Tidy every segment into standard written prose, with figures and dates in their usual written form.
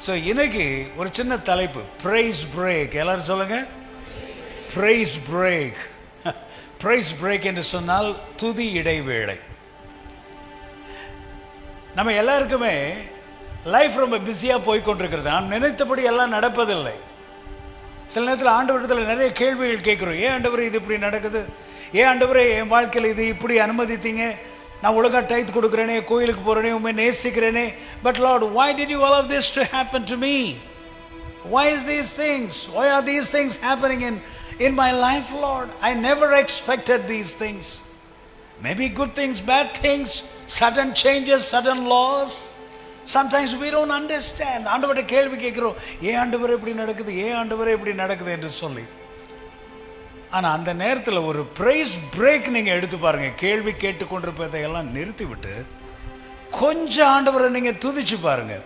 So இன்னைக்கு ஒரு சின்ன தலைப்பு, ப்ரைஸ் பிரேக். எல்லாரும் சொல்லுங்க, ப்ரைஸ் பிரேக். ப்ரைஸ் பிரேக் என்று சொன்னால் துதி இடைவேளை. நம்ம எல்லாருக்குமே லைஃப் ரொம்ப பிஸியாக போய்கொண்டிருக்கிறது. நான் நினைத்தபடி எல்லாம் நடப்பதில்லை. சில நேரத்தில் ஆண்டவரிடத்தில் நிறைய கேள்விகள் கேட்குறோம். ஏன் ஆண்டவரே இது இப்படி நடக்குது? ஏன் ஆண்டவரே என் வாழ்க்கையில் இது இப்படி அனுமதித்தீங்க? நான் ஒழுங்காக டைத் கொடுக்குறேனே, கோயிலுக்கு போகிறேனே, உண்மை நேசிக்கிறேனே. But lord, why did you allow this to happen to me? Why is these things? Why are these things happening in my life, Lord? I never expected these things. Maybe good things, bad things, sudden changes, sudden laws. Sometimes we don't understand. ஆண்டவரே கேள்வி கேட்குறோம், ஏன் ஆண்டவரே இப்படி நடக்குது, ஏன் ஆண்டவரே இப்படி நடக்குது என்று சொல்லி. ஆனால் அந்த நேரத்தில் ஒரு ப்ரைஸ் பிரேக் நீங்கள் எடுத்து பாருங்கள். கேள்வி கேட்டுக்கொண்டிருப்பதையெல்லாம் நிறுத்திவிட்டு கொஞ்சம் ஆண்டவரை நீங்கள் துதிச்சு பாருங்கள்.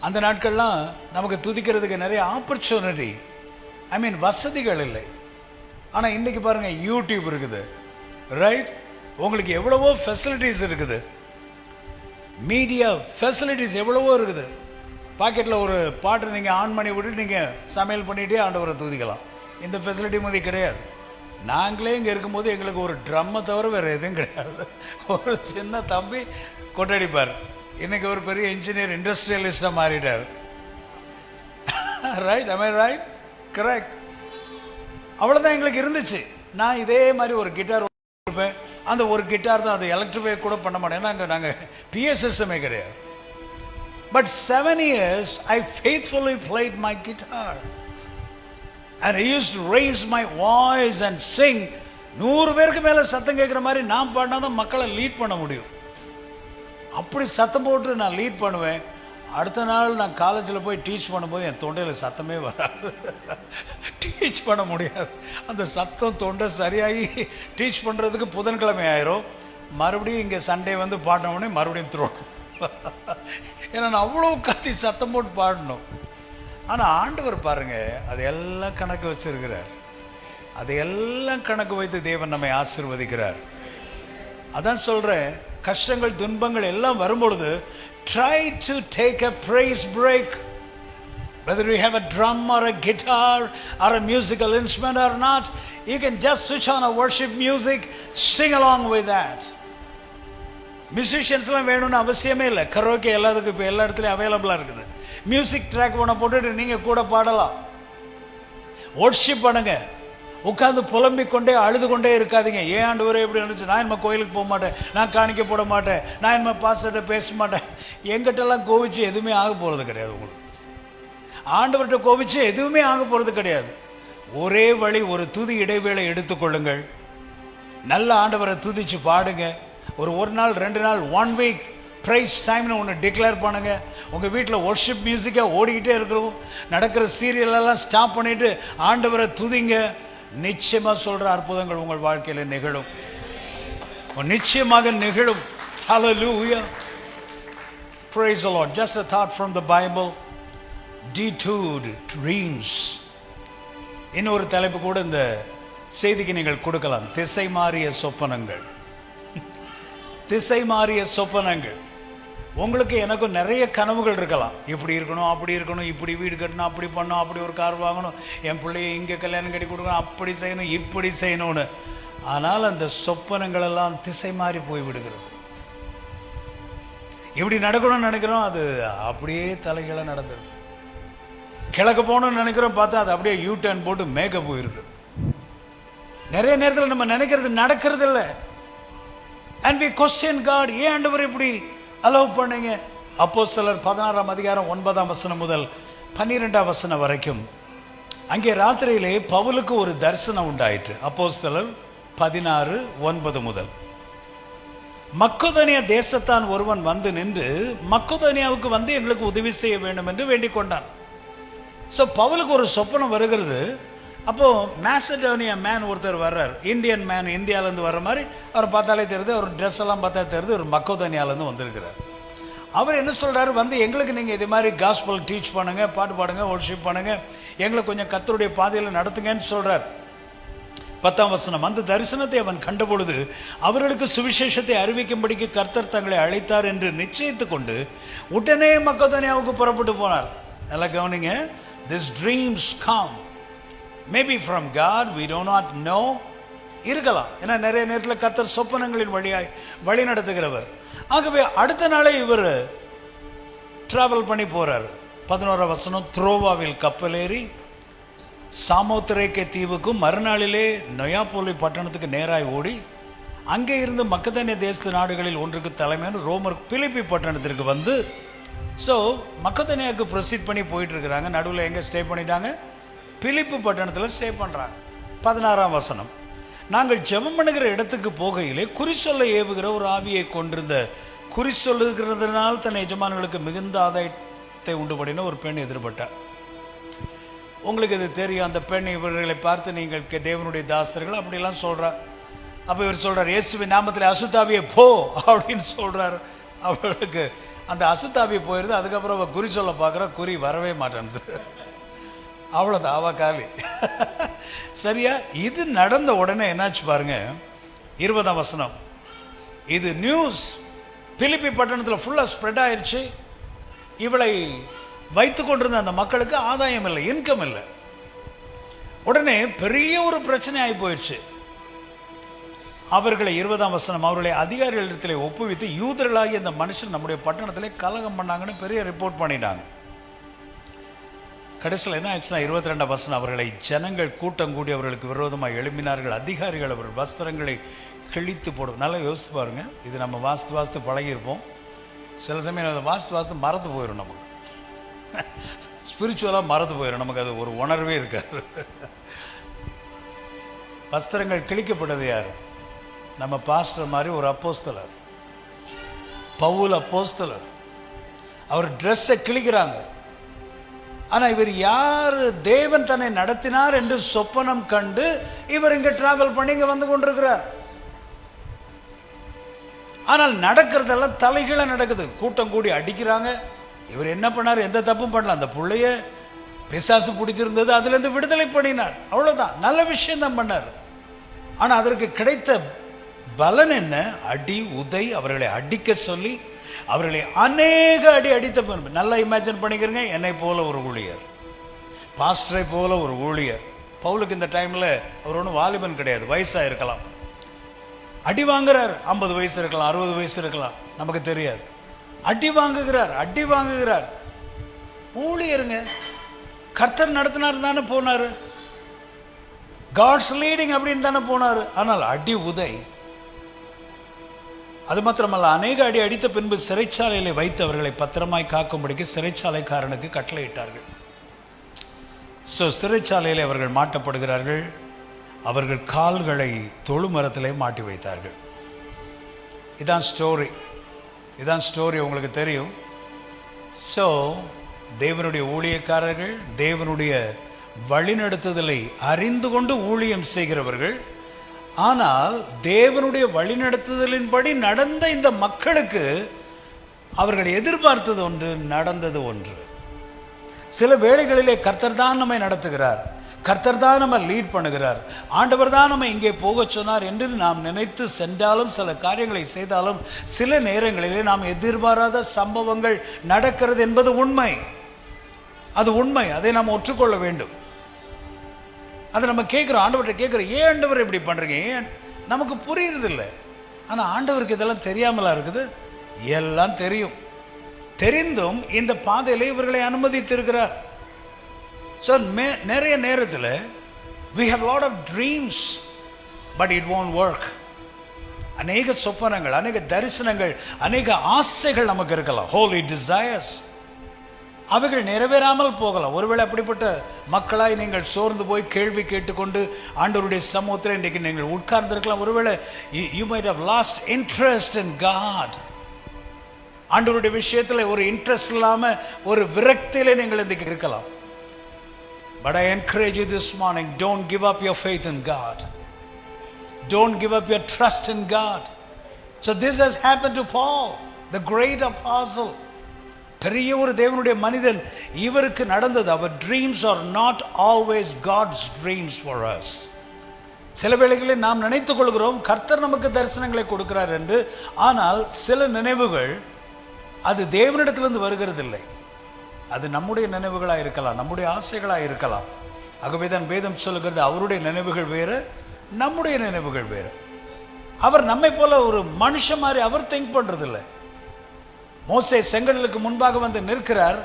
அந்த நாட்கள்லாம் நமக்கு துதிக்கிறதுக்கு நிறைய ஆப்பர்ச்சுனிட்டி, வசதிகள் இல்லை. ஆனால் இன்றைக்கி பாருங்கள், யூடியூப் இருக்குது, ரைட்? உங்களுக்கு எவ்வளவோ ஃபெசிலிட்டிஸ் இருக்குது, மீடியா ஃபெசிலிட்டிஸ் எவ்வளவோ இருக்குது. பாக்கெட்டில் ஒரு பாட்டு நீங்கள் ஆன் பண்ணி விட்டு நீங்கள் சமையல் பண்ணிகிட்டே ஆண்டவரை துதிக்கலாம். இந்த ஃபெசிலிட்டி மாதிரி கிடையாது. நாங்களே இங்கே இருக்கும்போது எங்களுக்கு ஒரு ட்ரம்மை தவிர வேறு எதுவும் கிடையாது. ஒரு சின்ன தம்பி கொட்டடிப்பார். இன்றைக்கி ஒரு பெரிய இன்ஜினியர், இண்டஸ்ட்ரியலிஸ்டாக மாறிட்டார். Right? am I right? Correct. அவ்வளோதான் எங்களுக்கு இருந்துச்சு. நான் இதே மாதிரி ஒரு கிட்டார் இருப்பேன். அந்த ஒரு கிட்டார் தான், அது எலக்ட்ரிஃபை கூட பண்ண மாட்டேன். ஏன்னா நாங்கள் பிஎஸ் சிஸ்டமே கிடையாது. But 7 years I faithfully played my guitar. And I used to raise my voice and sing. 100 பேருக்கு மேலே சத்தம் கேட்குற மாதிரி நான் பாடினா தான் மக்களை லீட் பண்ண முடியும். அப்படி சத்தம் போட்டு நான் லீட் பண்ணுவேன். அடுத்த நாள் நான் காலேஜில் போய் டீச் பண்ணும்போது என் தொண்டையில் சத்தமே வராது. டீச் பண்ண முடியாது. அந்த சத்தம் தொண்டை சரியாகி டீச் பண்ணுறதுக்கு புதன்கிழமை ஆயிரும். மறுபடியும் இங்கே சண்டே வந்து பாடினோடனே மறுபடியும் த்ரோட்டும். ஏன்னா நான் அவ்வளோ கத்தி சத்தம் போட்டு பாடணும். ஆனால் ஆண்டவர் பாருங்கள், அதையெல்லாம் கணக்கு வச்சிருக்கிறார். அதையெல்லாம் கணக்கு வைத்து தேவன் நம்மை ஆசீர்வதிக்கிறார். அதான் சொல்கிறேன், கஷ்டங்கள் துன்பங்கள் எல்லாம் வரும்பொழுது try to take a praise break. Whether you have a drum or a guitar or a musical instrument or not, you can just switch on a worship music, sing along with that. மியூசிஷியன்ஸ்லாம் வேணும்னு அவசியமே இல்லை. Karaoke எல்லாத்துக்கும் இப்போ எல்லா இடத்துலையும் அவைலபிளாக இருக்குது. Music track ஒன்று போட்டுட்டு நீங்கள் கூட பாடலாம். வொர்ஷிப் பண்ணுங்க. உட்காந்து புலம்பிக் கொண்டே அழுது கொண்டே இருக்காதீங்க. ஏன் ஆண்டவரே எப்படி இருந்துச்சு, நான் இனிமே கோயிலுக்கு போக மாட்டேன், நான் காணிக்க போட மாட்டேன், நான் இனிமே பாஸ்டர்கிட்ட பேச மாட்டேன். எங்கிட்டலாம் கோவிச்சு எதுவுமே ஆக போகிறது கிடையாது. உங்களுக்கு ஆண்டவர்கிட்ட கோவிச்சு எதுவுமே ஆக போகிறது கிடையாது. ஒரே வழி, ஒரு துதி இடைவேளை எடுத்துக்கொள்ளுங்கள். நல்ல ஆண்டவரை துதிச்சு பாடுங்க. ஒரு நாள் 2 நாள் 1 week ப்ரைஸ் டைம்னு ஒன்று டிக்ளேர் பண்ணுங்க. உங்கள் வீட்டில் ஒர்ஷிப் மியூசிக்காக ஓடிக்கிட்டே இருக்கிறோம். நடக்கிற சீரியலெல்லாம் ஸ்டாப் பண்ணிவிட்டு ஆண்டவரை துதிங்க. நிச்சயமாக சொல்கிற அற்புதங்கள் உங்கள் வாழ்க்கையில் நிகழும். நிச்சயமாக நிகழும். Hallelujah. Praise the Lord. Just a thought from the Bible. Detoured dreams. இன்னொரு தலைப்பு கூட இந்த செய்திக்கு நீங்கள் கொடுக்கலாம். திசை மாறிய சொப்பனங்கள். திசை மாறிய சொப்பனங்கள். உங்களுக்கு எனக்கும் நிறைய கனவுகள் இருக்கலாம். இப்படி இருக்கணும், அப்படி இருக்கணும், இப்படி வீடு கட்டணும், அப்படி பண்ணணும், அப்படி ஒரு கார் வாங்கணும், என் பிள்ளைய இங்கே கல்யாணம் கட்டி கொடுக்கணும், அப்படி செய்யணும், இப்படி செய்யணும்னு. ஆனால் அந்த சொப்பனங்கள் எல்லாம் திசை மாறி போய் விடுகிறது. இப்படி நடக்கணும்னு நினைக்கிறோம், அது அப்படியே தலைகளை நடந்துருது. கிழக்கு போகணும்னு நினைக்கிறோம், பார்த்தா அது அப்படியே யூ டர்ன் போட்டு மேக்க போயிடுது. நிறைய நேரத்தில் நம்ம நினைக்கிறது நடக்கிறது இல்லை. And we question God. ஏன் ஆண்டவர் இப்படி அலோவ் பண்ணீங்க? அப்போஸ்தலர் 16ஆம் அதிகாரம் 9ஆம் வசனம் முதல் 12ஆம் வசனம் வரைக்கும். அங்கே ராத்திரியிலே பவுலுக்கு ஒரு தரிசனம் உண்டாயிற்று. அப்போஸ்தலர் 16:9 முதல். மக்கெதோனியா தேசத்தான் ஒருவன் வந்து நின்று மக்கெதோனியாவுக்கு வந்து எங்களுக்கு உதவி செய்ய வேண்டும் என்று வேண்டிக் கொண்டான். ஸோ பவுலுக்கு ஒரு சொப்பனம் வருகிறது. அப்போது மேசடோனியா மேன் ஒருத்தர் வர்றார். இந்தியன் மேன், இந்தியாவிலேருந்து வர்ற மாதிரி அவர் பார்த்தாலே தெரியுது. அவர் ட்ரெஸ் எல்லாம் பார்த்தா தெரியுது, ஒரு மக்கெதோனியாவிலேருந்து வந்திருக்கிறார். அவர் என்ன சொல்கிறாரு, வந்து எங்களுக்கு நீங்கள் இது மாதிரி காஸ்பல் டீச் பண்ணுங்கள், பாட்டு பாடுங்க, வொர்ஷிப் பண்ணுங்கள், எங்களை கொஞ்சம் கர்த்தருடைய பாதையில் நடத்துங்கன்னு சொல்கிறார். 10ஆம் வசனம், அந்த தரிசனத்தை அவன் கண்டபொழுது அவர்களுக்கு சுவிசேஷத்தை அறிவிக்கும்படிக்கு கர்த்தர் தங்களை அழைத்தார் என்று நிச்சயித்து கொண்டு உடனே மக்கதோனியாவுக்கு புறப்பட்டு போனார். நல்லா கவனிங்க, this dreams come maybe from God, we do not know. இருக்கலாம், ஏன்னா நிறைய நேரத்தில் கர்த்தர் சொப்பனங்களின் வழியாய் வழி நடத்துகிறவர். ஆகவே அடுத்த நாளே இவர் டிராவல் பண்ணி போறார். 11ஆம் வசனம், த்ரோவாவில் கப்பலேறி சாமோத்திரேக்கே தீவுக்கும் மறுநாளிலே நொயாப்போலி பட்டணத்துக்கு நேராய் ஓடி அங்கே இருந்து மக்கதோனியா தேசத்து நாடுகளில் ஒன்றுக்கு தலைமையான ரோமர் பிலிப்பி பட்டணத்திற்கு வந்து, ஸோ மக்கதோனியாவுக்கு ப்ரொசீட் பண்ணி போயிட்டு இருக்கிறாங்க. நடுவில் எங்கே ஸ்டே பண்ணிட்டாங்க? பிலிப்பு பட்டணத்தில் ஸ்டே பண்ணுறாங்க. 16ஆம் வசனம், நாங்கள் ஜெபம் பண்ணுகிற இடத்துக்கு போகையிலே குறி சொல்ல ஏவுகிற ஒரு ஆவியை கொண்டிருந்த, குறி சொல்லுகிறதுனால் தன் எஜமான்களுக்கு மிகுந்த ஆதாயத்தை உண்டு பண்ணின ஒரு பெண் எதிர்பட்டார். உங்களுக்கு இது தெரியும், அந்த பெண் இவர்களை பார்த்து நீங்கள் தேவனுடைய தாசர்கள் அப்படிலாம் சொல்கிறார். அப்போ இவர் சொல்கிறார், இயேசுவின் நாமத்தில் அசுத்தாவியை போ அப்படின்னு சொல்கிறார். அவளுக்கு அந்த அசுத்தாவியை போயிடுது. அதுக்கப்புறம் அவள் குறி சொல்ல பார்க்குறா, குறி வரவே மாட்டேன்து. அவ்வளோதான், அவள் காலி. சரியா? இது நடந்த உடனே என்னாச்சு பாருங்க, 20ஆம் வசனம், இது நியூஸ் பிலிப்பி பட்டணத்தில் ஃபுல்லாக ஸ்ப்ரெட் ஆயிடுச்சு. இவளை வைத்து கொண்டிருந்த அந்த மக்களுக்கு ஆதாயம் இல்லை, இன்கம் இல்லை. உடனே பெரிய ஒரு பிரச்சனை ஆகி போயிடுச்சு. அவர்களை 20ஆம் வசனம், அவர்களை அதிகாரிகளிடத்திலே ஒப்புவித்து யூதர்களாகி அந்த மனுஷன் நம்முடைய பட்டணத்திலே கலகம் பண்ணாங்கன்னு பெரிய ரிப்போர்ட் பண்ணிட்டாங்க. கடைசியில் என்ன ஆச்சுன்னா 22ஆம் வசனம், அவர்களை ஜனங்கள் கூட்டம் கூடி அவர்களுக்கு விரோதமாக எழுப்பினார்கள். அதிகாரிகள் அவர்கள் வஸ்திரங்களை கிழித்து போடும். நல்லா யோசித்து பாருங்க, இது நம்ம வாஸ்து பழகியிருப்போம். சில சமயம் அதை வாஸ்து மறந்து போயிடும், நமக்கு ஸ்பிரிச்சுவலாக மறந்து போயிடும், நமக்கு அது ஒரு உணர்வே இருக்காது. வஸ்திரங்கள் கிழிக்கப்பட்டது யார்? நம்ம பாஸ்டர் மாதிரி ஒரு அப்போஸ்தலர், பவுல் அப்போஸ்தலர். அவர் ட்ரெஸ்ஸை கிழிக்கிறாங்க. ஆனால் இவர் யார்? தேவன் தன்னை நடத்தினார் என்று சொப்பனம் கண்டு இவர் இங்கே டிராவல் பண்ணி இங்கே வந்து கொண்டிருக்கிறார். ஆனால் நடக்கிறதெல்லாம் தலைகீழ நடக்குது. கூட்டம் கூடி அடிக்கிறாங்க. இவர் என்ன பண்ணார்? எந்த தப்பும் பண்ணல. அந்த பிள்ளைய பிசாசு பிடித்திருந்தது, அதுலேருந்து விடுதலை பண்ணினார். அவ்வளோதான், நல்ல விஷயம்தான் பண்ணார். ஆனால் அதற்கு கிடைத்த பலன் என்ன? அடி உதை. அவர்களை அடிக்க சொல்லி அவர்களை அநேக அடி அடித்த. நல்லா இமேஜின் பண்ணிக்கிறங்க, என்னை போல ஒரு ஊழியர், பாஸ்டரை போல ஒரு ஊழியர். பவுலுக்கு இந்த டைமில் அவர் ஒன்றும் வாலிபன் கிடையாது, வயசாக இருக்கலாம். அடி வாங்குறார். 50 வயசு இருக்கலாம், 60 வயசு இருக்கலாம், நமக்கு தெரியாது. அடி வாங்குகிறார். ஊழியருங்க, கர்த்தர் நடத்தினார் தானே போனார், காட்ஸ் லீடிங் அப்படின்னு தானே போனார். ஆனால் அடி உதை. அது மாத்திரமல்ல, அநேக அடி அடித்த பின்பு சிறைச்சாலையில் வைத்து அவர்களை பத்திரமாய் காக்கும்படிக்கு சிறைச்சாலைக்காரனுக்கு கட்டளையிட்டார்கள். ஸோ சிறைச்சாலையில் அவர்கள் மாட்டப்படுகிறார்கள். அவர்கள் கால்களை தொழுமரத்திலே மாட்டி வைத்தார்கள். இதான் ஸ்டோரி, உங்களுக்கு தெரியும். ஸோ தேவனுடைய ஊழியக்காரர்கள், தேவனுடைய வழிநடத்துதலை அறிந்து கொண்டு ஊழியம் செய்கிறவர்கள். ஆனால் தேவனுடைய வழிநடத்துதலின்படி நடந்த இந்த மக்களுக்கு அவர்கள் எதிர்பார்த்தது ஒன்று, நடந்தது ஒன்று. சில வேளைகளிலே கர்த்தர் தான் நம்மை நடத்துகிறார், கர்த்தர் தான் நம்ம லீட் பண்ணுகிறார், ஆண்டவர் தான் நம்ம இங்கே போக சொன்னார் என்று நாம் நினைத்து சென்றாலும், சில காரியங்களை செய்தாலும், சில நேரங்களிலே நாம் எதிர்பாராத சம்பவங்கள் நடக்கிறது என்பது உண்மை. அது உண்மை, அதை நாம் ஒற்றுக்கொள்ள வேண்டும். அதை நம்ம கேட்குறோம், ஆண்டவர்கிட்ட கேட்குறோம், ஏன் ஆண்டவர் இப்படி பண்ணுறீங்க, ஏன்? நமக்கு புரியுறதில்லை. ஆனால் ஆண்டவருக்கு இதெல்லாம் தெரியாமலா இருக்குது? எல்லாம் தெரியும். தெரிந்தும் இந்த பாதையிலே இவர்களை அனுமதித்திருக்கிறார். ஸோ நிறைய நேரத்தில் we have a lot of dreams but it won't work. அநேக சொப்பனங்கள், அநேக தரிசனங்கள், அநேக ஆசைகள் நமக்கு இருக்கலாம், holy desires. அவைகள் நிறைவேறாமல் போகலாம். ஒருவேளை அப்படிப்பட்ட மக்களாய் நீங்கள் சோர்ந்து போய் கேள்வி கேட்டுக்கொண்டு ஆண்டவருடைய சமூகத்தில் இன்றைக்கு நீங்கள் உட்கார்ந்திருக்கலாம். ஒருவேளை you might have lost interest in God. ஆண்டவருடைய விஷயத்தில் ஒரு இன்ட்ரெஸ்ட் இல்லாமல் ஒரு விரக்தியிலே நீங்கள் இன்றைக்கு இருக்கலாம். But I encourage you this morning, don't give up your faith in God. Don't give up your trust in God. So this has happened to Paul, the great apostle. பெரிய ஒரு தேவனுடைய மனிதன், இவருக்கு நடந்தது. Our dreams are not always God's dreams for us. சில வேளைகளில் நாம் நினைத்துக் கொள்கிறோம் கர்த்தர் நமக்கு தரிசனங்களை கொடுக்கிறார் என்று. ஆனால் சில நினைவுகள் அது தேவனிடத்திலிருந்து வருகிறதில்லை. அது நம்முடைய நினைவுகளாக இருக்கலாம், நம்முடைய ஆசைகளாக இருக்கலாம். ஆகவே தான் வேதம் சொல்லுகிறது அவருடைய நினைவுகள் வேறு, நம்முடைய நினைவுகள் வேறு. அவர் நம்மை போல ஒரு மனுஷன் மாதிரி அவர் திங்க் பண்ணுறதில்லை. மோசே செங்கடலுக்கு முன்பாக வந்து நிற்கிறார்.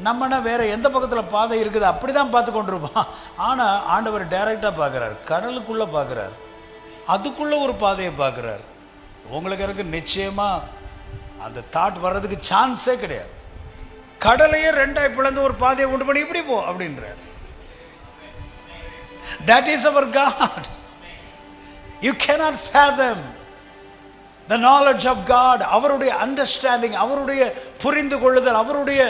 நம்மனா வேற எந்த பக்கத்தில் பாதை இருக்குது அப்படி தான் பார்த்து கொண்டிருப்பான். ஆனால் ஆண்டவர் டைரெக்டாக பார்க்குறார், கடலுக்குள்ளே பார்க்குறார், அதுக்குள்ளே ஒரு பாதையை பார்க்குறார். உங்களுக்கு எனக்கு நிச்சயமாக அந்த தாட் வர்றதுக்கு சான்ஸே கிடையாது. கடலையே ரெண்டாய் பிளந்து ஒரு பாதையை உண்டு பண்ணி இப்படி போ அப்படின்றார். That is our God. You cannot fathom the knowledge of God. அவருடைய அண்டர்ஸ்டாண்டிங், அவருடைய புரிந்து கொள்ளுதல், அவருடைய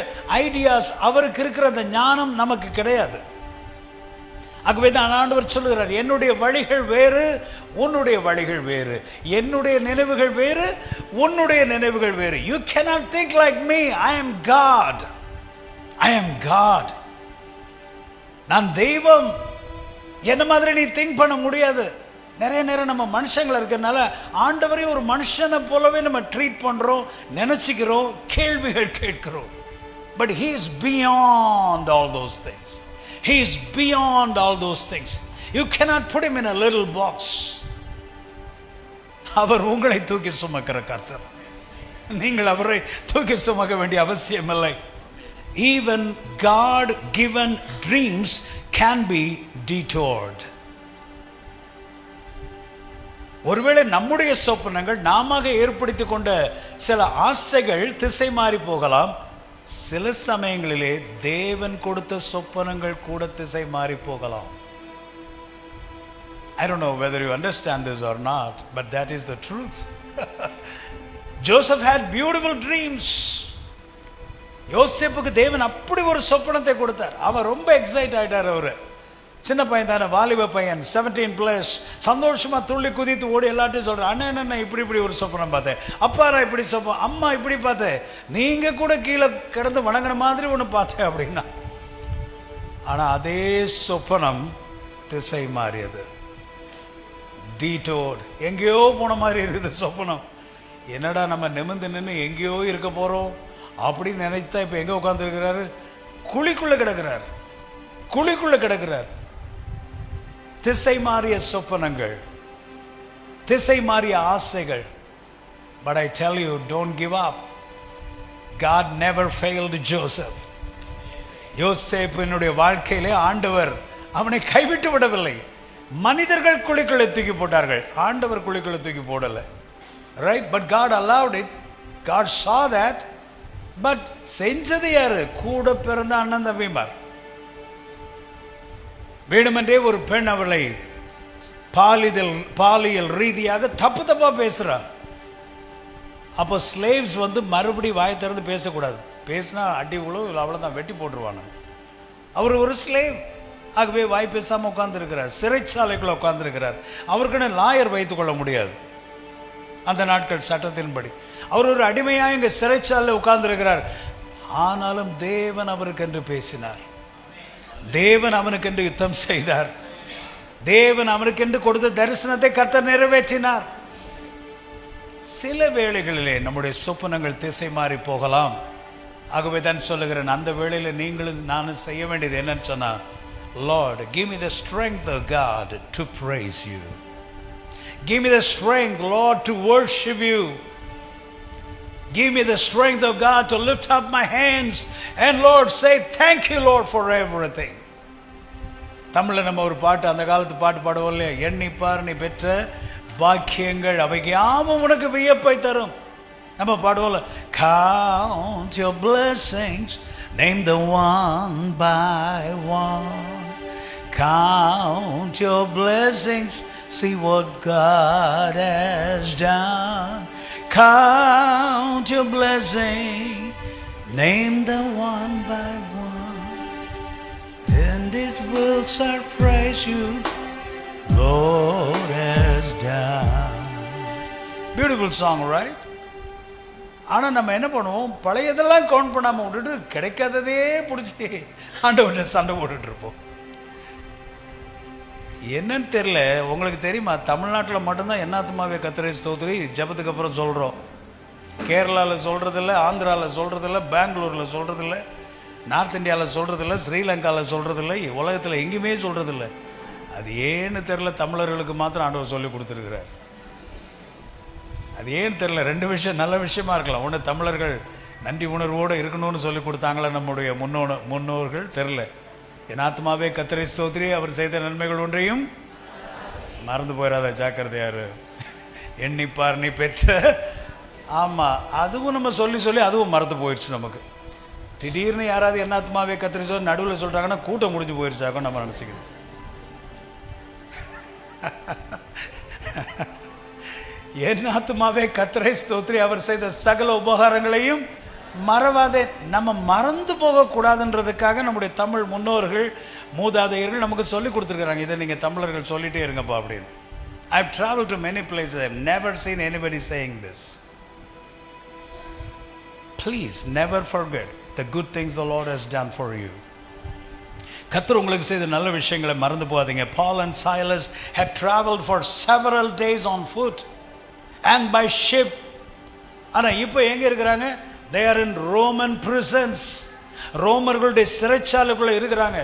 ஐடியாஸ், அவருக்கு இருக்கிற அந்த ஞானம் நமக்கு கிடையாது. ஆகவே தான் ஆண்டவர் சொல்லுகிறார், என்னுடைய வழிகள் வேறு, உன்னுடைய வழிகள் வேறு, என்னுடைய நினைவுகள் வேறு, உன்னுடைய நினைவுகள் வேறு. You cannot think like me. I am God. I am God. நான் தெய்வம். என்ன மாதிரி நீ திங்க் பண்ண முடியாது. நிறைய நேரம் நம்ம மனுஷங்கள் இருக்கிறதுனால ஆண்டவரே ஒரு மனுஷனை போலவே நம்ம ட்ரீட் பண்ணுறோம், நினச்சிக்கிறோம், கேள்விகள் கேட்கிறோம். But he is beyond all those things. He is beyond all those things. You cannot put him in a little box. அவர் உங்களை தூக்கி சுமக்கிற கர்த்தர். நீங்கள் அவரை தூக்கி சுமக்க வேண்டிய அவசியம் இல்லை. Even God given dreams can be detoured. ஒருவேளை நம்முடைய சொப்பனங்கள் நாம ஏற்படுத்தி கொண்ட சில ஆசைகள் திசை மாறி போகலாம். சில சமயங்களிலே தேவன் கொடுத்த சொப்பனங்கள் கூட திசை மாறி போகலாம். I don't know whether you understand this or not, but that is the truth. Joseph had beautiful dreams. யோசேப்புக்கு தேவன் அப்படி ஒரு சொப்பனத்தை கொடுத்தார். அவன் ரொம்ப எக்ஸைட் ஆயிட்டார். அவரு சின்ன பையன் தானே, வாலிப பையன், 17+, சந்தோஷமா துள்ளி குதித்து ஓடி எல்லாத்தையும் சொல்றேன், அண்ணன் என்ன இப்படி ஒரு சொப்பனம் பார்த்தேன், அப்பா நான் இப்படி சொப்பம், அம்மா இப்படி பார்த்தேன், நீங்க கூட கீழே கிடந்து வணங்குற மாதிரி ஒன்று பார்த்தேன் அப்படின்னா. ஆனா அதே சொப்பனம் திசை மாறியது. டீட்டோட், எங்கேயோ போன மாதிரி இருக்குது சொப்பனம். என்னடா நம்ம நிமிர்ந்து நின்று எங்கேயோ இருக்க போறோம் அப்படின்னு நினைத்தா இப்ப எங்க உட்கார்ந்து இருக்கிறாரு? குழிக்குள்ள கிடக்கிறார், குழிக்குள்ள கிடக்கிறார். திசை மாறிய சொப்பனங்கள், திசை மாறிய ஆசைகள். But I tell you, don't give up. God never failed Joseph. யோசேப்பினுடைய வாழ்க்கையிலே ஆண்டவர் அவனை கைவிட்டு விடவில்லை. மனிதர்கள் குழிக்குள்ளே தூக்கி போட்டார்கள், ஆண்டவர் குழிக்குள்ளே தூக்கி போடலை. Right? But God allowed it. God saw that. But செஞ்சது யாரு? கூட பிறந்த அண்ணன் தம்பிமார். வேணுமென்றே ஒரு பெண் அவளை பாலியல் ரீதியாக தப்பா பேசுறார். அப்போ ஸ்லேவ்ஸ் வந்து மறுபடி வாய் திறந்து பேசக்கூடாது. பேசினா அடி உழு, அவ்வளோதான், வெட்டி போட்டுருவானு. அவர் ஒரு ஸ்லேவ், ஆகவே வாய் பேசாமல் உட்கார்ந்துருக்கிறார். சிறைச்சாலைக்குள்ள உட்கார்ந்துருக்கிறார். அவருக்குன்னு லாயர் வைத்துக் கொள்ள முடியாது அந்த நாட்கள் சட்டத்தின்படி. அவர் ஒரு அடிமையாக இங்கே சிறைச்சாலையில் உட்கார்ந்துருக்கிறார். ஆனாலும் தேவன் அவருக்கென்று பேசினார், தேவன் அவனுக்கென்று யுத்தம் செய்தார், தேவன் அவனுக்கென்று கொடுத்த தரிசனத்தை கர்த்தர் நிறைவேற்றினார். சில வேளைகளிலே நம்முடைய சொப்பனங்கள் திசை மாறி போகலாம். ஆகவே தான் சொல்லுகிறேன், அந்த வேளையில் நீங்களும் நானும் செய்ய வேண்டியது என்னன்னு சொன்னா, Lord, give me the strength of God to praise you. Give me the strength, Lord, to worship you. Give me the strength of God to lift up my hands and, Lord, say thank you, Lord, for everything. தமிழில் நம்ம ஒரு பாட்டு, அந்த காலத்து பாட்டு பாடுவோம் இல்லையா, எண்ணிப்பார் நீ பெற்ற பாக்கியங்கள் அவை யாவும் உனக்கு வியப்பை தரும். நம்ம பாடுவோம்ல, count your blessings, name them one by one. Count your blessings, see what God has done. Count your blessing, name them one by one, and it will surprise you, Lord has done. Beautiful song, right? ஆனால் நம்ம என்ன பண்ணுவோம், பழையதெல்லாம் count பண்ணாமல் விட்டுட்டு கிடைக்காததே பிடிச்சி ஆண்டவர்கிட்ட சண்டை போட்டுட்டு இருப்போம். என்னன்னு தெரியல. உங்களுக்கு தெரியுமா, தமிழ்நாட்டில் மட்டும்தான் என்னாத்மாவே கர்த்தரை ஸ்தோத்திரி ஜெபத்துக்கு அப்புறம் சொல்கிறோம். கேரளாவில் சொல்கிறதில்ல, ஆந்திராவில் சொல்கிறதில்ல, பெங்களூரில் சொல்கிறதில்ல, நார்த் இந்தியாவில் சொல்கிறதில்ல, ஸ்ரீலங்காவில் சொல்கிறதில்ல, உலகத்தில் எங்கேயுமே சொல்கிறதில்ல. அது ஏன்னு தெரில, தமிழர்களுக்கு மாத்திரம் ஆண்டவர் சொல்லி கொடுத்துருக்கிறார். அது ஏன்னு தெரில. ரெண்டு விஷயம் நல்ல விஷயமா இருக்கலாம். ஒன்று, தமிழர்கள் நன்றி உணர்வோடு இருக்கணும்னு சொல்லி கொடுத்தாங்களா நம்முடைய முன்னோர்கள், தெரில. என் ஆத்மாவே கர்த்தரை ஸ்தோத்திரி, அவர் செய்த நன்மைகள் ஒன்றையும் மறந்து போயிடாத, ஜாக்கிரதையாரு. எண்ணிப்பார் நீ பெற்ற. ஆமாம், அதுவும் நம்ம சொல்லி சொல்லி அதுவும் மறந்து போயிடுச்சு நமக்கு. திடீர்னு யாராவது என் ஆத்மாவே கர்த்தரை சொல்லி நடுவில் சொல்கிறாங்கன்னா கூட்டம் முடிஞ்சு போயிடுச்சாக்கும் நம்ம நினச்சிக்கிறோம். என் ஆத்மாவே கர்த்தரை ஸ்தோத்திரி, அவர் செய்த சகல உபகாரங்களையும் மறவாதே. நம்ம மறந்து போகக்கூடாதுன்றதுக்காக நம்முடைய தமிழ் முன்னோர்கள், மூதாதையர்கள் நமக்கு சொல்லி கொடுத்துருக்குறாங்க. இதை நீங்கள் தமிழர்கள் சொல்லிகிட்டே இருங்கப்பா அப்படின்னு. I have traveled to many places. I have never seen anybody saying this. Please never forget the good things the Lord has done for you. கர்த்தர் உங்களுக்கு செய்த நல்ல விஷயங்களை மறந்து போகாதீங்க. Paul and Silas had traveled for several days on foot and by ship. ஆனால் இப்போ எங்கே இருக்கிறாங்க? They are in Roman prisons. ரோமர்களுடைய சிறைச்சாலைக்குள்ளே இருக்கிறாங்க.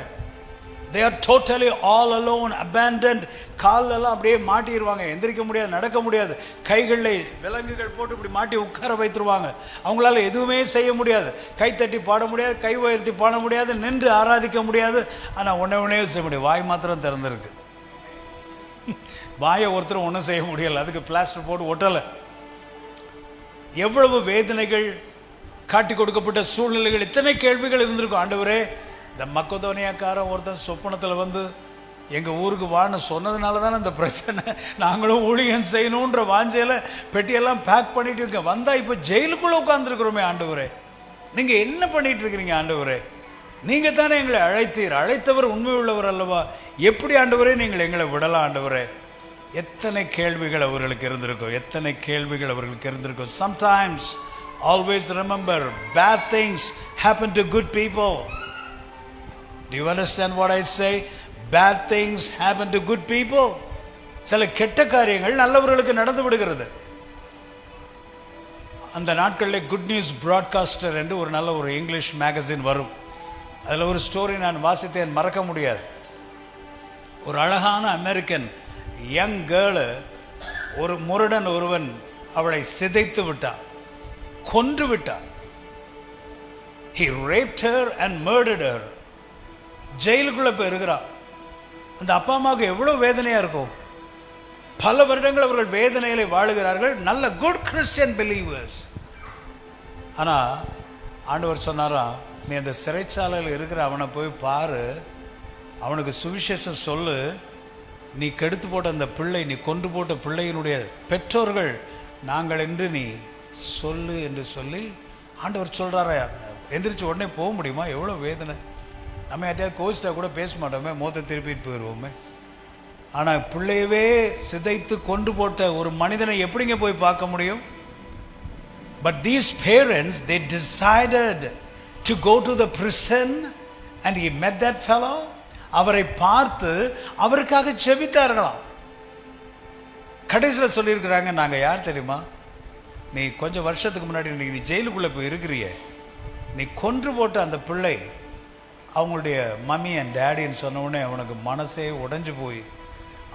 They are totally all alone, abandoned. காலெல்லாம் அப்படியே மாட்டிடுவாங்க, எந்திரிக்க முடியாது, நடக்க முடியாது. கைகளில் விலங்குகள் போட்டு இப்படி மாட்டி உட்கார வைத்துருவாங்க. அவங்களால எதுவுமே செய்ய முடியாது. கைத்தட்டி பாட முடியாது, கை உயர்த்தி பாட முடியாது, நின்று ஆராதிக்க முடியாது. ஆனால் ஒன்றே செய்ய முடியும், வாய் மாத்திரம் திறந்துருக்கு. வாயை ஒருத்தரும் ஒன்றும் செய்ய முடியலை, அதுக்கு பிளாஸ்டர் போட்டு ஒட்டலை. எவ்வளவு வேதனைகள், காட்டி கொடுக்கப்பட்ட சூழ்நிலைகள், இத்தனை கேள்விகள் இருந்திருக்கும். ஆண்டவரே, இந்த மக்கதோனியாக்காரன் ஒருத்தன் சொப்பனத்தில் வந்து எங்கள் ஊருக்கு வான்னு சொன்னதுனால தானே இந்த பிரச்சனை. நாங்களும் ஊழியம் செய்யணுன்ற வாஞ்சையில் பெட்டியெல்லாம் பேக் பண்ணிட்டு இருக்கேன். வந்தால் இப்போ ஜெயிலுக்குள்ளே உட்காந்துருக்குறோமே ஆண்டவரே, நீங்கள் என்ன பண்ணிட்டு இருக்கிறீங்க ஆண்டவரே? நீங்கள் தானே எங்களை அழைத்தீர், அழைத்தவர் உண்மை உள்ளவர் அல்லவா? எப்படி ஆண்டவரே நீங்கள் எங்களை விடலாம் ஆண்டவரே? எத்தனை கேள்விகள் அவர்களுக்கு இருந்திருக்கும், எத்தனை கேள்விகள் அவர்களுக்கு இருந்திருக்கும். Sometimes always remember, bad things happen to good people. Do you understand what I say? Bad things happen to good people. சில கெட்ட காரியங்கள் நல்லவர்களுக்கு நடந்து விடுகிறது. அந்த நாட்களில் குட் நியூஸ் பிராட்காஸ்டர் என்று ஒரு நல்ல ஒரு இங்கிலீஷ் மேகசின் வரும். அதில் ஒரு ஸ்டோரி நான் வாசித்தேன், மறக்க முடியாது. ஒரு அழகான அமெரிக்கன் யங் கேர்ளு, ஒரு முரடன் ஒருவன் அவளை சிதைத்து விட்டான், கொன்று விட்டான். He raped her and murdered her. ஜெயிலுக்குள்ளே போய் இருக்கிறான். அந்த அப்பா அம்மாவுக்கு எவ்வளோ வேதனையாக இருக்கும். பல வருடங்கள் அவர்கள் வேதனைகளை வாழுகிறார்கள், நல்ல குட் கிறிஸ்டியன் பிலீவர்ஸ். ஆனால் ஆண்டவர் சொன்னாராம், நீ அந்த சிறைச்சாலையில் இருக்கிற அவனை போய் பாரு, அவனுக்கு சுவிசேஷம் சொல்லு. நீ கெடுத்து போட்ட அந்த பிள்ளை, நீ கொண்டு போட்ட பிள்ளையினுடைய பெற்றோர்கள் நாங்கள் என்று நீ சொல்லு என்று சொல்லி ஆண்டவர் சொல்கிறாரா. எந்திரிச்சு உடனே போக முடியுமா? எவ்வளோ வேதனை. நம்ம யார்ட்டையா கோச்சிட்டா கூட பேச மாட்டோமே, மோத்தை திருப்பிட்டு போயிடுவோமே. ஆனால் பிள்ளையவே சிதைத்து கொண்டு போட்ட ஒரு மனிதனை எப்படிங்க போய் பார்க்க முடியும்? But these parents, they decided to go to the prison and he met that fellow. அவரை பார்த்து அவருக்காக ஜெபித்தார்களாம். கடைசியில் சொல்லியிருக்கிறாங்க, நாங்கள் யார் தெரியுமா? நீ கொஞ்சம் வருஷத்துக்கு முன்னாடி நீ ஜெயிலுக்குள்ளே போய் இருக்கிறிய, நீ கொன்று போட்ட அந்த பிள்ளை அவங்களுடைய மம்மி அண்ட் டேடின்னு சொன்ன உடனே அவனுக்கு மனசே உடைஞ்சு போய்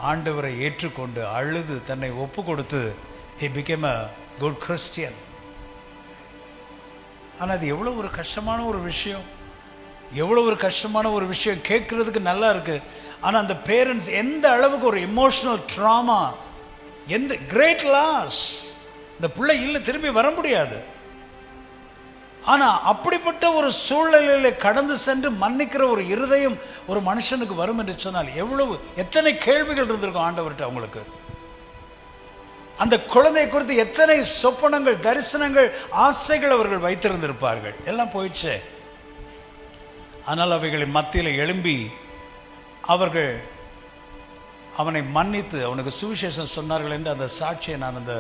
ஆண்டவரை ஏற்றுக்கொண்டு அழுது தன்னை ஒப்பு கொடுத்து he became a good Christian. ஆனால் அது எவ்வளோ ஒரு கஷ்டமான ஒரு விஷயம், எவ்வளோ ஒரு கஷ்டமான ஒரு விஷயம். கேட்குறதுக்கு நல்லா இருக்குது, ஆனால் அந்த பேரண்ட்ஸ் எந்த அளவுக்கு ஒரு எமோஷ்னல் ட்ராமா, எந்த கிரேட் லாஸ். இந்த பிள்ளை இல்லை, திரும்பி வர முடியாது. ஆனால் அப்படிப்பட்ட ஒரு சூழ்நிலையில் கடந்து சென்று மன்னிக்கிற ஒரு இருதயம் ஒரு மனுஷனுக்கு வரும் என்று சொன்னால் எவ்வளவு, எத்தனை கேள்விகள் இருந்திருக்கும் ஆண்டவர்கிட்ட அவங்களுக்கு. அந்த குழந்தை குறித்து எத்தனை சொப்பனங்கள், தரிசனங்கள், ஆசைகள் அவர்கள் வைத்திருந்திருப்பார்கள். எல்லாம் போயிடுச்சு. ஆனால் அவைகளின் மத்தியில் எழும்பி அவர்கள் அவனை மன்னித்து அவனுக்கு சுவிசேஷம் சொன்னார்கள் என்று அந்த சாட்சியை நான் அந்த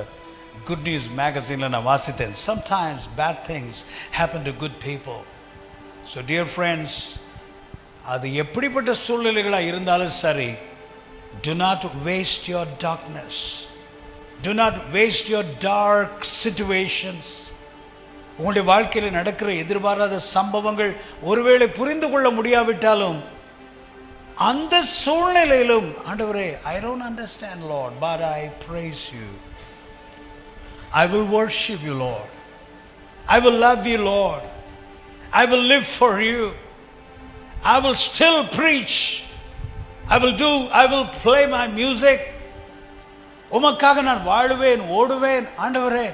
குட் நியூஸ் மேகசினில் நான் வாசித்தேன். Sometimes bad things happen to good people. So dear friends, அது எப்படிப்பட்ட சூழ்நிலைகளாக இருந்தாலும் சரி, Do not waste your darkness. Do not waste your dark situations. உங்களுடைய வாழ்க்கையில் நடக்கிற எதிர்பாராத சம்பவங்கள் ஒருவேளை புரிந்து கொள்ள முடியாவிட்டாலும் அந்த சூழ்நிலையிலும் ஆண்டவரே, I don't understand Lord, but I praise you. I will worship you Lord. I will love you Lord. I will live for you. I will still preach. I will play my music. உமக்காக நான் வாழுவேன், ஓடுவேன் ஆண்டவரே,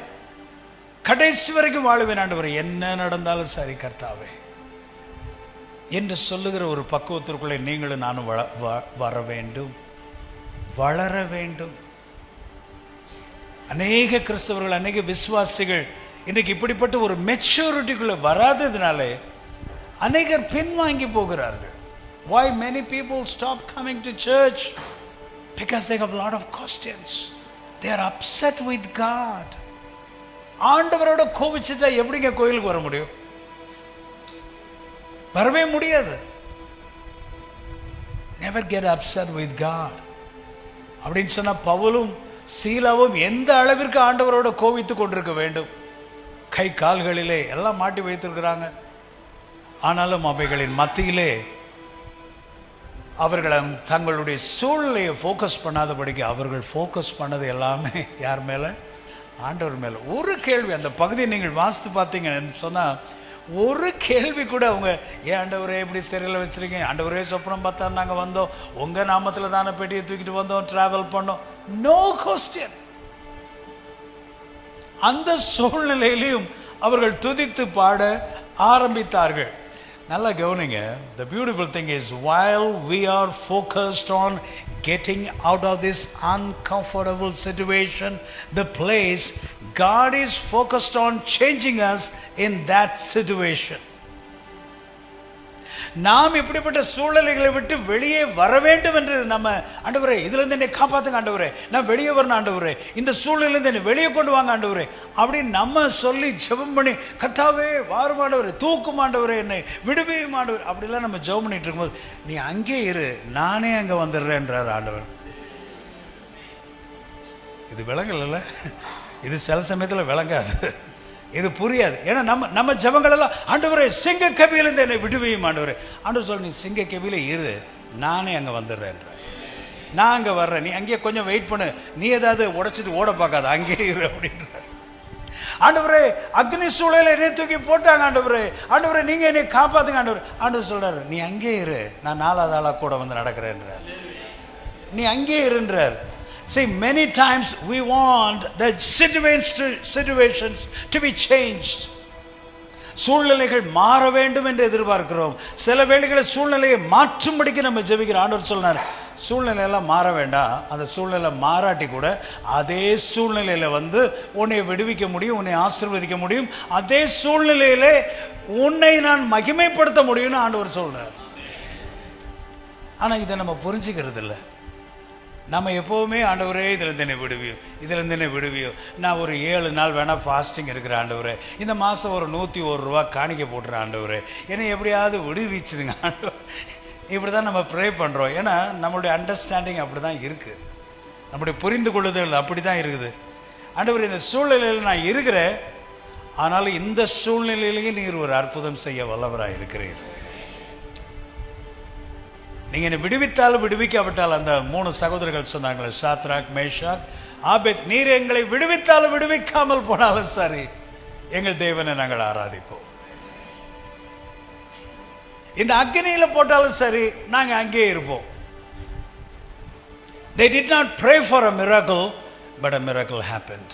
கடைசி வரைக்கும் வாழுவேன் ஆண்டவரே, என்ன நடந்தாலும் சரி கர்த்தாவே என்று சொல்லுகிற ஒரு பக்குவத்திற்குள்ளே நீங்களும் நானும் வர வேண்டும், வளர வேண்டும். அநேக கிறிஸ்தவர்கள், அநேக விசுவாசிகள் இன்றைக்கு இப்படிப்பட்ட ஒரு மெச்சூரிட்டிக்குள்ளே வராததுனாலே அநேகர் பின்வாங்கி போகிறார்கள். Why many people stop coming to church? Because they have a lot of questions. They are upset with God. ஆண்டவரோட கோபிச்சுட்டா எப்படிங்க கோயிலுக்கு வர முடியும்? வரவே முடியாது. Never get upset with God. அப்படின்னு சொன்னா பவுலும் சீலாவும் எந்த அளவிற்கு ஆண்டவரோட கோபித்து கொண்டிருக்க வேண்டும். கை கால்களிலே எல்லாம் மாட்டி வைத்திருக்கிறாங்க. ஆனாலும் அவைகளின் மத்தியிலே அவர்கள் தங்களுடைய சூழ்நிலையை ஃபோக்கஸ் பண்ணாதபடிக்கு அவர்கள் ஃபோக்கஸ் பண்ணது எல்லாமே யார் மேலே? ஆண்டவர் மேலே. ஒரு கேள்வி, அந்த பகுதியை நீங்கள் வாசித்து பார்த்தீங்கன்னு சொன்னால் ஒரு கேள்வி கூட அவங்க, ஏன் ஆண்டவரே எப்படி சிறையில் வச்சுருக்கீங்க? ஆண்டவரே சொப்பனம் பார்த்தா நாங்கள் வந்தோம், உங்கள் நாமத்தில் தானே பெட்டியை தூக்கிட்டு வந்தோம், ட்ராவல் பண்ணோம். No question. அந்த சூழ்நிலையிலையும் அவர்கள் துதித்து பாட ஆரம்பித்தார்கள். நல்லா கவனிங்க. The beautiful thing is, while we are focused on getting out of this uncomfortable situation, the place, God is focused on changing us in that situation. நாம் இப்படிப்பட்ட சூழ்நிலைகளை விட்டு வெளியே வர வேண்டும் என்று நம்ம, ஆண்டவரே இதிலிருந்து என்னை காப்பாற்றுங்க ஆண்டவரே, நான் வெளியே வரணும் ஆண்டவரே, இந்த சூழ்நிலையிலிருந்து என்னை வெளியே கொண்டு வாங்க ஆண்டவரே அப்படின்னு நம்ம சொல்லி ஜெபம் பண்ணி, கர்த்தாவே வாரும் ஆண்டவரே, தூக்கும் ஆண்டவரே, என்னை விடுவியும் ஆண்டவர், அப்படிலாம் நம்ம ஜெபம் பண்ணிட்டு இருக்கும்போது, நீ அங்கே இரு, நானே அங்கே வந்துடுறேன்றார் ஆண்டவர். இது விளங்கல, இது சில சமயத்தில் விளங்காது, இது புரியாது. ஏன்னா நம்ம ஜெபங்கள் எல்லாம், ஆண்டவரே சிங்க கபியிலிருந்து என்னை விடுவியும் ஆண்டவரே. ஆண்டவர் சொல்ல, நீ சிங்க கபியில இரு, நானே அங்கே வந்துடுறேன்ற, நான் அங்கே வர்றேன், நீ அங்கேயே கொஞ்சம் வெயிட் பண்ணு, நீ ஏதாவது உடைச்சிட்டு ஓட பார்க்காத, அங்கேயே இரு அப்படின்ற. ஆண்டவரே அக்னி சூழலை என்னை தூக்கி போட்டாங்க ஆண்டவரே, ஆண்டவரே நீங்கள் என்னை காப்பாற்றுங்க ஆண்டவர். ஆண்டவர் சொல்கிறார், நீ அங்கேயே இரு, நான் 4வது ஆளாக கூட வந்து நடக்கிறேன்றார், நீ அங்கேயே இருன்றார். See, many times we want the situations to be changed. சூழ்நிலைகள் மாற வேண்டும் என்று எதிர்பார்க்கிறோம். சில வேளைகளில் சூழ்நிலையை மாற்றும்படிக்கு நம்ம ஜெபிக்கிறோம். ஆண்டவர் சொன்னார், சூழ்நிலையெல்லாம் மாற வேண்டாம், அந்த சூழ்நிலை மாறாட்டி கூட அதே சூழ்நிலையில் வந்து உன்னை விடுவிக்க முடியும், உன்னை ஆசீர்வதிக்க முடியும், அதே சூழ்நிலையிலே உன்னை நான் மகிமைப்படுத்த முடியும்னு ஆண்டவர் சொல்றார். ஆனால் இதை நம்ம புரிஞ்சுக்கிறது இல்லை. நம்ம எப்போவுமே ஆண்டவரே இதிலேருந்து என்ன விடுவியோ, இதிலேருந்து என்ன விடுவியோ, நான் ஒரு 7 நாள் வேணால் ஃபாஸ்டிங் இருக்கிற ஆண்டவரே, இந்த மாதம் ஒரு 101 ரூபா காணிக்க போட்டுற ஆண்டவரே, என்னை எப்படியாவது விடுவிச்சிருங்க ஆண்டவர். இப்படி தான் நம்ம ப்ரே பண்ணுறோம். ஏன்னா நம்மளுடைய அண்டர்ஸ்டாண்டிங் அப்படி தான் இருக்குது, நம்முடைய புரிந்து கொள்ளுதல் அப்படி தான் இருக்குது. ஆண்டவர் இந்த சூழ்நிலையில் நான் இருக்கிறேன், ஆனாலும் இந்த சூழ்நிலையிலேயே நீர் ஒரு அற்புதம் செய்ய வல்லவராக இருக்கிறீர். நீங்கள் என்னை விடுவித்தாலும் விடுவிக்காவிட்டால், அந்த 3 சகோதரர்கள் சொன்னாங்களே, சாத்ராக் மேஷாக் ஆபேத், நீர் எங்களை விடுவித்தாலும் விடுவிக்காமல் போனாலும் சரி, எங்கள் தேவனை நாங்கள் ஆராதிப்போம். இந்த அக்னியில் போட்டாலும் சரி, நாங்கள் அங்கேயே இருப்போம். They did not pray for a miracle, but a miracle happened.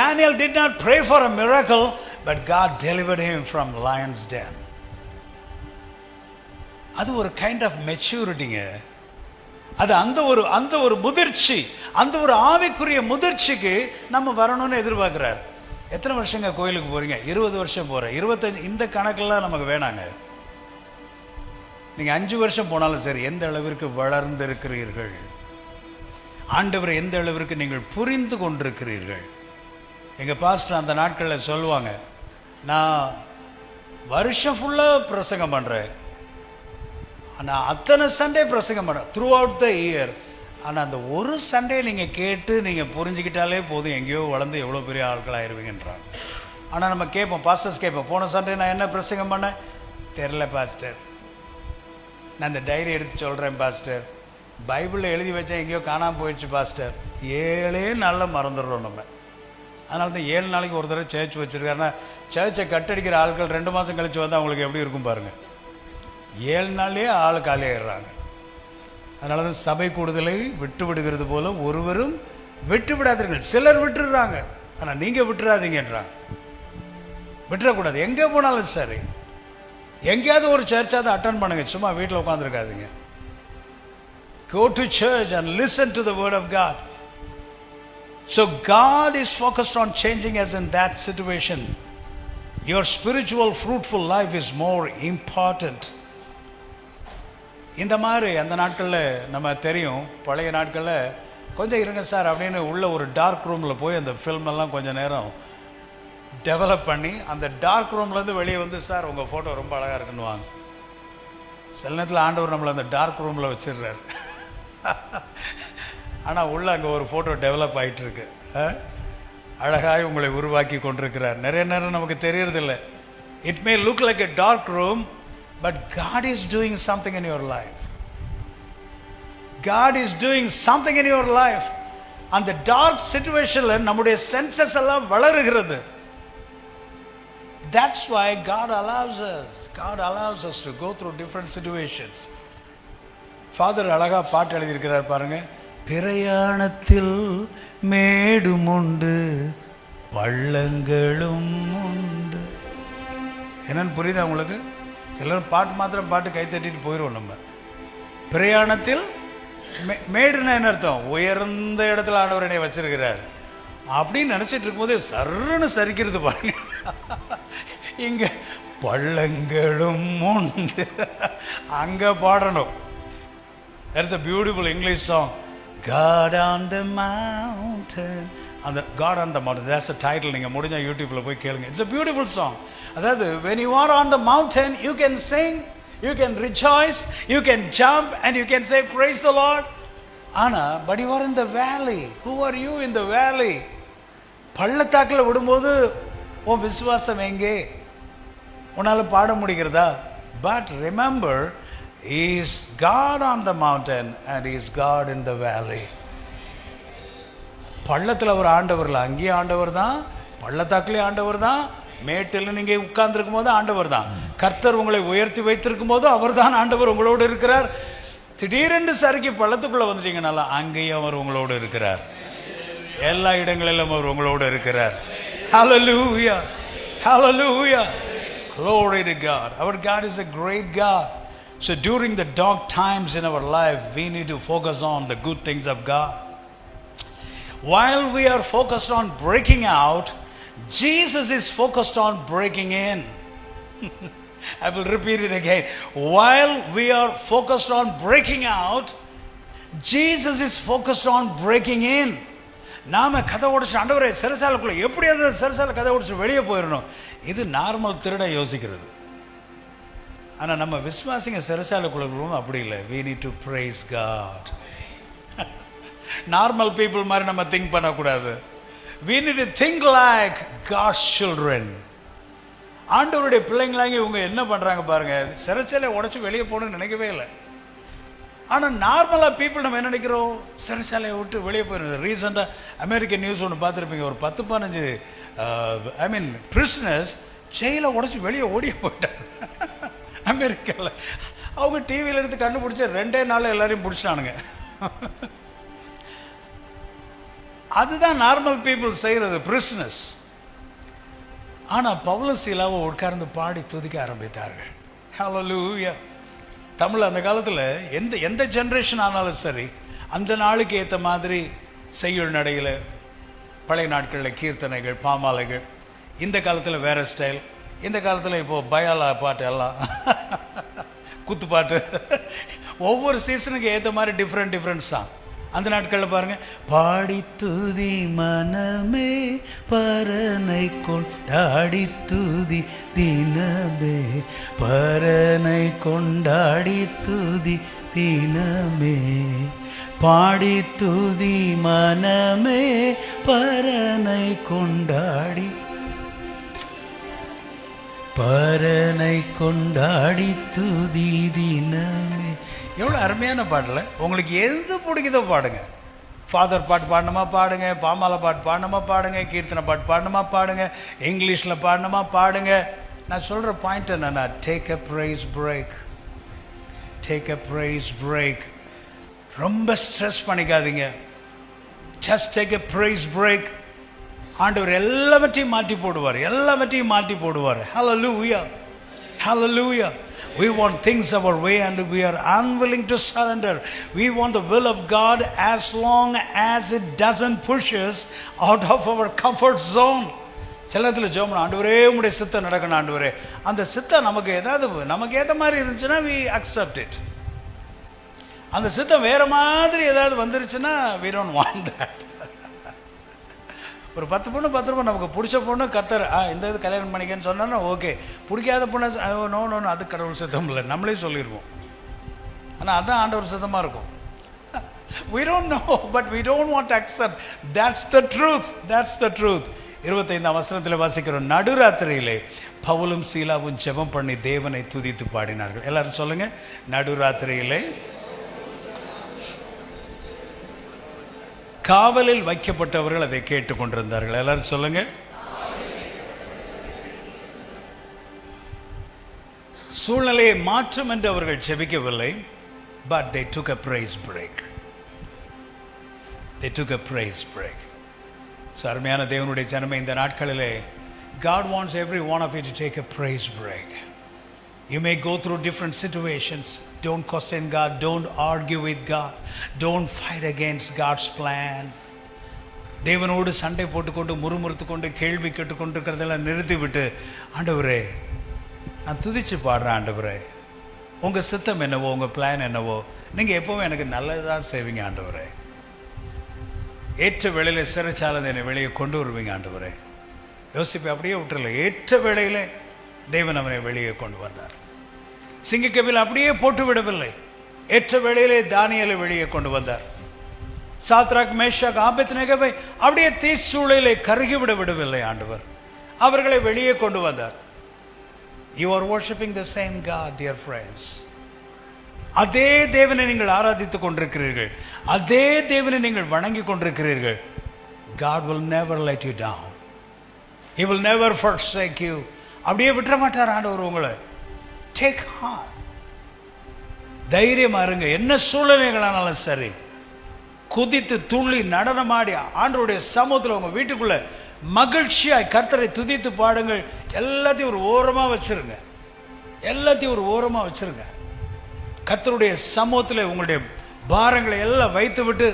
Daniel did not pray for a miracle, but God delivered him from lion's den. அது ஒரு கைண்ட் ஆஃப் மெச்சூரிட்டிங்க. அது அந்த ஒரு முதிர்ச்சி, அந்த ஒரு ஆவிக்குரிய முதிர்ச்சிக்கு நம்ம வரணும்னு எதிர்பார்க்குறாரு. எத்தனை வருஷங்க கோயிலுக்கு போகிறீங்க? 20 வருஷம் போகிறேன், 25, இந்த கணக்கெல்லாம் நமக்கு வேணாங்க. நீங்கள் 5 வருஷம் போனாலும் சரி, எந்த அளவிற்கு வளர்ந்திருக்கிறீர்கள், ஆண்டவரை எந்த அளவிற்கு நீங்கள் புரிந்து கொண்டிருக்கிறீர்கள். எங்கள் பாஸ்டர் அந்த நாட்களில் சொல்லுவாங்க, நான் வருஷம் ஃபுல்லாக பிரசங்கம் பண்ணுறேன், ஆனால் அத்தனை சண்டே பிரசங்கம் பண்ண த்ரூ அவுட் த இயர். ஆனால் அந்த ஒரு சண்டே நீங்கள் கேட்டு நீங்கள் புரிஞ்சுக்கிட்டாலே போதும், எங்கேயோ வளர்ந்து எவ்வளோ பெரிய ஆட்கள் ஆயிடுவீங்கன்றாங்க. ஆனால் நம்ம கேட்போம், பாஸ்டர்ஸ் கேட்போம், போன சண்டே நான் என்ன பிரசங்கம் பண்ணேன் தெரில பாஸ்டர், நான் இந்த டைரி எடுத்து சொல்கிறேன் பாஸ்டர், பைபிளில் எழுதி வச்சேன் எங்கேயோ காணாமல் போயிடுச்சு பாஸ்டர். 7 நாளில் மறந்துடுறோம் நம்ம. அதனால தான் 7 நாளைக்கு ஒரு தடவை சேர்ச் வச்சுருக்காருன்னா, சேர்ச்சை கட்டடிக்கிற ஆட்கள் 2 மாதம் கழித்து வந்தால் அவங்களுக்கு எப்படி இருக்கும் பாருங்கள். 7 நாள்லேயே ஆள் காலியாகிடுறாங்க. அதனால தான் சபை கூடுதலை விட்டு விடுகிறது போல ஒருவரும் விட்டு விடாதீர்கள். சிலர் விட்டுடுறாங்க, ஆனால் நீங்கள் விட்டுறாதீங்கன்றாங்க. விட்டுறக்கூடாது. எங்கே போனாலும் சரி, எங்கேயாவது ஒரு சர்ச்சாவது அட்டன் பண்ணுங்க, சும்மா வீட்டில் உட்காந்துருக்காதீங்க. Go to church and listen to the word of God. So God is focused on changing us in that situation. Your spiritual fruitful life is more important. இந்த மாதிரி அந்த நாட்களில் நம்ம தெரியும், பழைய நாட்களில் கொஞ்சம் இருங்க சார் அப்படின்னு உள்ள ஒரு டார்க் ரூமில் போய் அந்த ஃபில்ம் எல்லாம் கொஞ்சம் நேரம் டெவலப் பண்ணி அந்த டார்க் ரூம்லேருந்து வெளியே வந்து, சார் உங்கள் ஃபோட்டோ ரொம்ப அழகாக இருக்குன்னு வாங்க. சில நேரத்தில் ஆண்டவர் நம்மளை அந்த டார்க் ரூமில் வச்சிடுறாரு. ஆனால் உள்ள அங்கே ஒரு ஃபோட்டோ டெவலப் ஆகிட்டுருக்கு. அழகாக உங்களை உருவாக்கி கொண்டிருக்கிறார். நிறைய நேரம் நமக்கு தெரியறதில்லை. It may look like a dark room, but God is doing something in your life. God is doing something in your life. அந்த டார்க் சிச்சுவேஷனில் நம்முடைய சென்சஸ் எல்லாம் வளருகிறது. That's why God allows us. God allows us to go through different situations. Father அழகா பாட்டு எழுதியிருக்கிறார் பாருங்க. பிரயாணத்தில் மேடும் உண்டு பள்ளங்களும் உண்டு. என்னன்னு புரியுதா உங்களுக்கு? சிலர் பாட்டு மாத்திரம் பாட்டு கை தட்டிட்டு போயிடுவோம். நம்ம பிரயாணத்தில் மேடுன்னா என்ன அர்த்தம்? உயர்ந்த இடத்துல ஆண்டவர் என்னை வச்சிருக்கிறார் அப்படின்னு நினச்சிட்டு இருக்கும்போது சர்ன்னு சரிக்கிறது பாருங்க. இங்கே பள்ளங்களும் உண்டு, அங்கே பாடணும். There is a beautiful English song, God on the mountain. அந்த God on the mountain, that's the title. நீங்கள் முடிஞ்சா யூடியூப்பில் போய் கேளுங்க. It's a beautiful song. அதாவது when you are on the mountain, you can sing, you can rejoice, you can jump and you can say praise the Lord. ஆனால் but you are in the valley. Who are you in the valley? பள்ளத்தாக்கில் விடும்போது உன் விசுவாசம் எங்கே? உன்னால் பாட முடிகிறதா? But remember, is God on the mountain and is God in the valley. பள்ளத்தில் ஒரு ஆண்டவர் இல்லை, அங்கேயே ஆண்டவர் தான், பள்ளத்தாக்கிலே ஆண்டவர் தான், மேட்டில் நீங்கள் உட்கார்ந்துருக்கும் போது ஆண்டவர் தான். கர்த்தர் உங்களை உயர்த்தி வைத்திருக்கும் போது அவர் தான் ஆண்டவர் உங்களோடு இருக்கிறார். திடீரென்று சறுக்கி பள்ளத்துக்குள்ளே வந்துட்டீங்கனால அங்கேயும் அவர் உங்களோடு இருக்கிறார். எல்லா இடங்களிலும் அவர் உங்களோடு இருக்கிறார். Hallelujah, hallelujah, glory to God. Our God is a great God. So during the dark times in our life, we need to focus on the good things of God. While we are focused on breaking out, Jesus is focused on breaking in. I will repeat it again. While we are focused on breaking out, Jesus is focused on breaking in. நாம கதை உடைச்சு ஆண்டவரே சிறைச்சாலைக்குள்ள எப்படியாவது சிறைச்சாலை கதை உடைச்சு வெளியே போயிடணும், இது நார்மல் திருட யோசிக்கிறது. ஆனால் நம்ம விசுவாசிங்க சிறைச்சாலைக்குள்ள அப்படி இல்லை. we need to praise God. Normal people மாதிரி நம்ம திங்க் பண்ணக்கூடாது. we need to think like God's children. ஆண்டவருடைய பிள்ளைங்களாங்க இவங்க என்ன பண்ணுறாங்க பாருங்க, சிறைச்சாலை உடைச்சு வெளியே போகணும்னு நினைக்கவே இல்லை. ஆனால் நார்மலாக பீப்புள் நம்ம என்ன நினைக்கிறோம், சிறைச்சாலையை விட்டு வெளியே போயிடுது. ரீசெண்டாக அமெரிக்கன் நியூஸ் ஒன்று பார்த்துருப்பீங்க, ஒரு 10-15 பிரிசனர்ஸ் ஜெயிலை உடைச்சி வெளியே ஓடியே போயிட்டாங்க அமெரிக்காவில். அவங்க டிவியில் எடுத்து கண்டுபிடிச்ச 2 நாளில் எல்லாரையும் பிடிச்சிட்டானுங்க. அதுதான் நார்மல் பீப்புள் செய்கிறது, பிரிசனர்ஸ். ஆனால் பவுலும் சீலாவை உட்கார்ந்து பாடி துதிக்க ஆரம்பித்தார்கள். ஹல்லேலூயா. தமிழ் அந்த காலத்தில் எந்த ஜென்ரேஷன் ஆனாலும் சரி, அந்த நாளுக்கு ஏற்ற மாதிரி செய்யுள் நடையில், பழைய நாட்களில் கீர்த்தனைகள், பாமாலைகள். இந்த காலத்தில் வேறு ஸ்டைல். இந்த காலத்தில் இப்போது பயாலா பாட்டு எல்லாம் குத்துப்பாட்டு. ஒவ்வொரு சீசனுக்கு ஏற்ற மாதிரி டிஃப்ரெண்ட் சாங். அந்த நாட்களில் பாருங்க, பாடி துதி மனமே பரனை கொண்டாடி துதி தினமே, பரனை கொண்டாடி துதி தினமே, பாடி துதி மனமே பரனை கொண்டாடி, பரனை கொண்டாடி துதி தினமே. எவ்வளோ அருமையான பாடல. உங்களுக்கு எது பிடிக்குதோ பாடுங்க. ஃபாதர் பாட்டு பாடணுமா பாடுங்க, பாமாலை பாட்டு பாடணுமா பாடுங்க, கீர்த்தனை பாட்டு பாடணுமா பாடுங்க, இங்கிலீஷில் பாடணுமா பாடுங்க. நான் சொல்கிற பாயிண்ட் என்னன்னா, take a praise break, take a praise break. ரொம்ப ஸ்ட்ரெஸ் பண்ணிக்காதீங்க. Just take a praise break. ஆண்டவர் எல்லாவற்றையும் மாற்றி போடுவார், எல்லாவற்றையும் மாற்றி போடுவார். ஹல்லேலூயா, ஹல்லேலூயா. We want things our way and we are unwilling to surrender. We want the will of God as long as it doesn't push us out of our comfort zone. சிலத்தில் ஜோமன், ஆண்டவரே உங்களுடைய சித்தம் நடக்கணும் ஆண்டவரே. அந்த சித்தம் நமக்கு ஏதாவது நமக்கு ஏற்ற மாதிரி இருந்துச்சுன்னா we accept it. அந்த சித்தம் வேறு மாதிரி ஏதாவது வந்துருச்சுன்னா we don't want that. ஒரு 10 பொண்ணு 10 ரூபா நமக்கு பிடிச்ச பொண்ணு கர்த்தர் இந்த இது கல்யாணம் பண்ணிக்கன்னு சொன்னா ஓகே. பிடிக்காத பொண்ணு நோ நோ அது கடவுள் சித்தம் இல்லை, நம்மளே சொல்லிடுவோம். ஆனால் அதுதான் ஆண்டவர் சித்தமாக இருக்கும். we don't know but we don't want to accept. that's the truth, that's the truth. 25ஆம் வசனத்தில் வாசிக்கிறோம், நடுராத்திரியிலே பவுலும் சீலாவும் ஜெபம் பண்ணி தேவனை துதித்து பாடினார்கள். எல்லாரும் சொல்லுங்க, நடுராத்திரியிலே காவலில் வைக்கப்பட்டவர்கள் அதை கேட்டுக்கொண்டிருந்தார்கள். எல்லாரும் சொல்லுங்க. சூழ்நிலையை மாற்றும் என்று அவர்கள் ஜெபிக்கவில்லை. but they took a praise break. they took a praise break. அருமையான தேவனுடைய ஜனமே, இந்த நாட்களிலே God wants every one of you to take a praise break. You may go through different situations. Don't question God. Don't argue with God. Don't fight against God's plan. தேவனோடு சண்டை போட்டுக்கொண்டு முறுமுறுத்து கொண்டு கேள்வி கேட்டுக்கொண்டிருக்கிறதெல்லாம் நிறுத்திவிட்டு, ஆண்டவரே நான் துதிச்சு பாடுறேன், ஆண்டவரே உங்கள் சித்தம் என்னவோ, உங்கள் பிளான் என்னவோ, நீங்கள் எப்போவும் எனக்கு நல்லதுதான் செய்வீங்க ஆண்டவரே. ஏற்ற வேளையில் சிறைச்சாலை என்னை வெளியே கொண்டு வருவீங்க ஆண்டவரே. யோசிப்பை அப்படியே விட்டுறல. ஏற்ற வேளையில் தேவன் அவனை வெளியே கொண்டு வந்தார். சிங்கக்கபில் அப்படியே போட்டு விடவில்லை. ஏற்ற வேளையிலே தானியேலை வெளியே கொண்டு வந்தார். சாத்ராக், மேஷாக், ஆபேத்நேகோவை அப்படியே தீச்சூளையிலே கருகிவிட விடவில்லை ஆண்டவர். அவர்களை வெளியே கொண்டு வந்தார். You are worshiping the same God, dear friends. அதே தேவனை நீங்கள் ஆராதித்துக் கொண்டிருக்கிறீர்கள், அதே தேவனை நீங்கள் வணங்கி கொண்டிருக்கிறீர்கள். God will never let you down. He will never forsake you. அப்படியே விட்டுற மாட்டார் ஆண்டவர் உங்களை. டேக் ஹார்ட், தைரியமா இருங்க. என்ன சூழ்நிலைகளானாலும் சரி, குதித்து துள்ளி நடனமாடி ஆண்டவருடைய சமூகத்தில் உங்க வீட்டுக்குள்ள மகிழ்ச்சியாய் கர்த்தரை துதித்து பாடுங்கள். எல்லாத்தையும் ஒரு ஓரமாக வச்சிருங்க, எல்லாத்தையும் ஒரு ஓரமாக வச்சிருங்க. கர்த்தருடைய சமூகத்தில் உங்களுடைய பாரங்களை எல்லாம் வைத்து விட்டு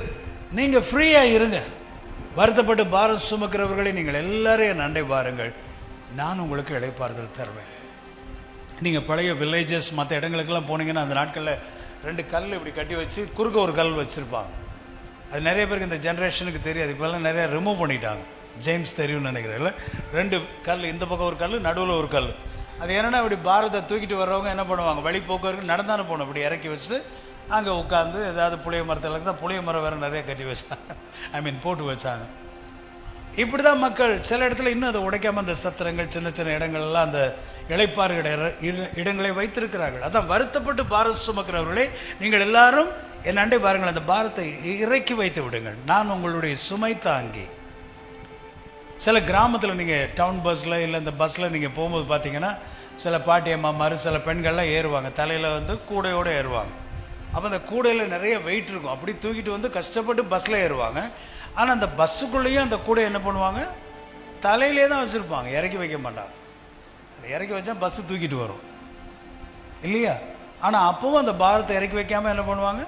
நீங்கள் ஃப்ரீயாக இருங்க. வருத்தப்பட்டு பாரம் சுமக்கிறவர்களை நீங்கள் எல்லாரும் என் அண்டை பாருங்கள், நான் உங்களுக்கு இளைப்பாறுதல் தருவேன். நீங்கள் பழைய வில்லேஜஸ் மற்ற இடங்களுக்கெல்லாம் போனீங்கன்னா அந்த நாட்களில் 2 கல் இப்படி கட்டி வச்சு குறுக்க ஒரு கல் வச்சுருப்பாங்க. அது நிறைய பேருக்கு இந்த ஜென்ரேஷனுக்கு தெரியாது. இப்போல்லாம் நிறையா ரிமூவ் பண்ணிட்டாங்க. ஜேம்ஸ் தெரியும்னு நினைக்கிறேன். இல்லை, 2 கல், இந்த பக்கம் ஒரு கல், நடுவில் ஒரு கல். அது என்னென்னா இப்படி பாரத்தை தூக்கிட்டு வர்றவங்க என்ன பண்ணுவாங்க, வழி போக்குவரத்து நடந்தானே போகணும், இப்படி இறக்கி வச்சுட்டு அங்கே உட்காந்து ஏதாவது புளிய மரத்தில் தான், புளிய மரம் வேறு நிறைய கட்டி வச்சாங்க, போட்டு வச்சாங்க. இப்படி தான் மக்கள் சில இடத்துல இன்னும் அதை உடைக்காமல் அந்த சத்திரங்கள், சின்ன சின்ன இடங்கள்லாம் அந்த இளைப்பாறுகிற இடங்களை வைத்திருக்கிறார்கள். அதான் வருத்தப்பட்டு பாரம் சுமக்கிறவர்களே, நீங்கள் எல்லாரும் என் அண்டை பாருங்கள், அந்த பாரத்தை இறக்கி வைத்து விடுங்கள், நான் உங்களுடைய சுமை தாங்கி. சில கிராமத்தில் நீங்கள் டவுன் பஸ்ஸில் இல்லை இந்த பஸ்ஸில் நீங்கள் போகும்போது பார்த்தீங்கன்னா சில பாட்டி அம்மாமார், சில பெண்கள்லாம் ஏறுவாங்க, தலையில் வந்து கூடையோடு ஏறுவாங்க. அப்போ அந்த கூடையில் நிறைய வெயிட் இருக்கும், அப்படி தூக்கிட்டு வந்து கஷ்டப்பட்டு பஸ்ஸில் ஏறுவாங்க. ஆனால் அந்த பஸ்ஸுக்குள்ளேயும் அந்த கூடை என்ன பண்ணுவாங்க, தலையிலே தான் வச்சுருப்பாங்க, இறக்கி வைக்க மாட்டாங்க. இறக்கி வச்சா பஸ்ஸு தூக்கிட்டு வரும் இல்லையா? ஆனால் அப்போவும் அந்த பாரத்தை இறக்கி வைக்காமல் என்ன பண்ணுவாங்க,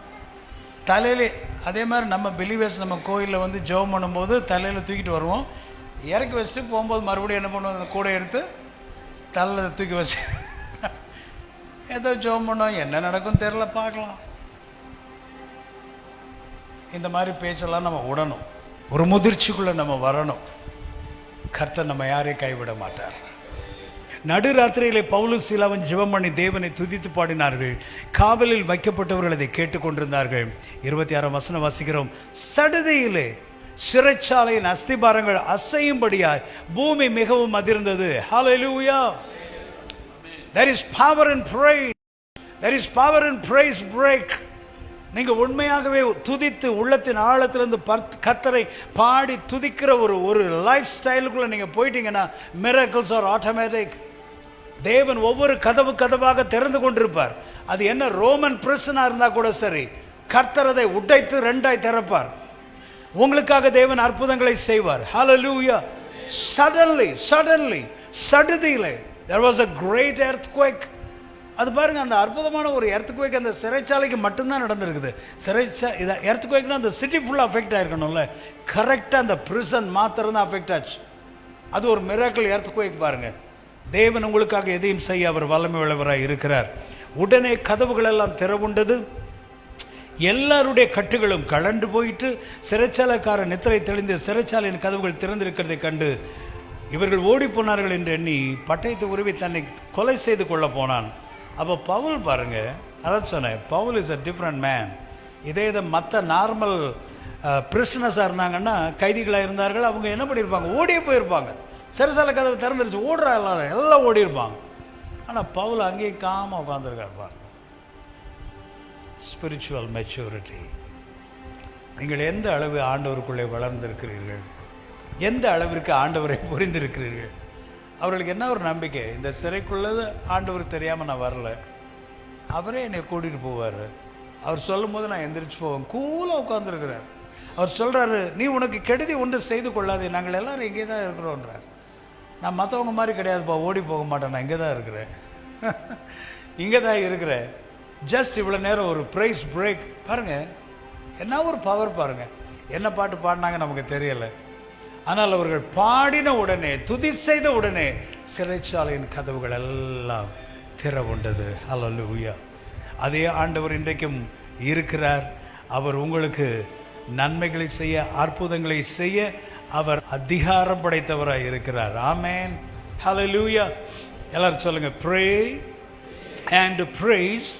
தலையிலே. அதே மாதிரி நம்ம பிலீவர்ஸ் நம்ம கோயிலில் வந்து ஜெபம் பண்ணும்போது தலையில் தூக்கிட்டு வருவோம், இறக்கி வச்சுட்டு போகும்போது மறுபடியும் என்ன பண்ணுவோம், அந்த கூடை எடுத்து தலையில் தூக்கி வச்சு ஏதோ ஜெபம் பண்ணோம், என்ன நடக்கும்னு தெரில, பார்க்கலாம். இந்த மாதிரி பேச்செல்லாம் நம்ம விடணும். ஒரு முதிர்ச்சிக்குள்ளே நம்ம வரணும். கர்த்தர் நம்ம யாரையும் கைவிட மாட்டார். நடுராத்திரியிலே பவுலும் சீலாவும் ஜெபம் பண்ணி தேவனை துதித்து பாடினார்கள். காவலில் வைக்கப்பட்டவர்கள் அதை கேட்டுக்கொண்டிருந்தார்கள். 26ஆம் வசனம் வாசிக்கிறோம். சடுதியிலே சிறைச்சாலையின் அஸ்திபாரங்கள் அசையும்படியாய் பூமி மிகவும் அதிர்ந்தது. ஹல்லேலூயா. There is power in praise. There is power in praise break. நீங்கள் உண்மையாகவே துதித்து உள்ளத்தின் ஆழத்திலிருந்து கர்த்தரை பாடி துதிக்கிற ஒரு லைஃப் ஸ்டைலுக்குள்ளே நீங்கள் போயிட்டீங்கன்னா மிரக்கிள்ஸ் ஆர் ஆட்டோமேட்டிக். தேவன் ஒவ்வொரு கதவாக திறந்து கொண்டிருப்பார். அது என்ன ரோமன் பிரிசனாக இருந்தால் கூட சரி, கர்த்தர் அதை உடைத்து ரெண்டாய் திறப்பார். உங்களுக்காக தேவன் அற்புதங்களை செய்வார். ஹல்லேலூயா. சடன்லி சடுதியிலே there was a great earthquake. அது பாருங்க, அந்த அற்புதமான ஒரு எர்த்குவேக் அந்த சிறைச்சாலைக்கு மட்டும்தான் நடந்திருக்குது. இது எர்த்குவேக்னா அந்த சிட்டி ஃபுல்லாக அஃபெக்ட் ஆகிருக்கணும்ல, கரெக்டாக அந்த பிரிசன் மாத்திரம் தான் அஃபெக்ட் ஆச்சு. அது ஒரு மிராக்கிள் எர்த்குவேக் பாருங்க. தேவன் உங்களுக்காக எதையும் செய்ய அவர் வல்லமை உள்ளவராக இருக்கிறார். உடனே கதவுகள் எல்லாம் திறவுண்டது. எல்லாருடைய கட்டுகளும் கலண்டு போயிட்டு சிறைச்சாலைக்காரன் நித்திரை தெளிந்து சிறைச்சாலையின் கதவுகள் திறந்திருக்கிறதை கண்டு இவர்கள் ஓடி போனார்கள் என்று எண்ணி பட்டயத்தை உருவி தன்னை கொலை செய்து கொள்ள போனான். அப்போ பவுல் பாருங்க, அதான் சொன்னேன், Paul is a different man. இதே மற்ற நார்மல் பிரிசனஸாக இருந்தாங்கன்னா, கைதிகளாக இருந்தார்கள், அவங்க என்ன பண்ணியிருப்பாங்க, ஓடியே போயிருப்பாங்க. சிறைச்சாலை கதவு திறந்துருச்சு, ஓடுறா எல்லாம் ஓடி இருப்பாங்க. ஆனால் பவுல் அங்கேயே காம உட்காந்துருக்கார் பாருங்க. Spiritual maturity. நீங்கள் எந்த அளவு ஆண்டவருக்குள்ளே வளர்ந்திருக்கிறீர்கள், எந்த அளவிற்கு ஆண்டவரை புரிந்திருக்கிறீர்கள். அவர்களுக்கு என்ன ஒரு நம்பிக்கை, இந்த சிறைக்குள்ளது ஆண்டவர் தெரியாமல் நான் வரல, அவரே என்னை கூட்டிகிட்டு போவார். அவர் சொல்லும் போது நான் எந்திரிச்சு போவேன். கூலாக உட்காந்துருக்கிறார். அவர் சொல்கிறாரு, நீ உனக்கு கெடுதி ஒன்று செய்து கொள்ளாதே, நாங்கள் எல்லோரும் இங்கே தான் இருக்கிறோன்றார். நான் மற்றவங்க மாதிரி கிடையாதுப்பா, ஓடி போக மாட்டேன், நான் இங்கே தான் இருக்கிறேன், இங்கே தான் இருக்கிறேன். ஜஸ்ட் இவ்வளோ நேரம் ஒரு ப்ரைஸ் பிரேக் பாருங்கள், என்ன ஒரு பவர் பாருங்கள். என்ன பாட்டு பாடினாங்க நமக்கு தெரியலை, ஆனால் அவர்கள் பாடின உடனே, துதி செய்த உடனே சிறைச்சாலையின் கதவுகள் எல்லாம் திறவுண்டது. ஹல்லேலூயா. அதே ஆண்டவர் இன்றைக்கும் இருக்கிறார். அவர் உங்களுக்கு நன்மைகளை செய்ய, அற்புதங்களை செய்ய அவர் அதிகாரம் படைத்தவராக இருக்கிறார். ஆமென். ஹல்லேலூயா. எல்லாரும் சொல்லுங்க, pray and praise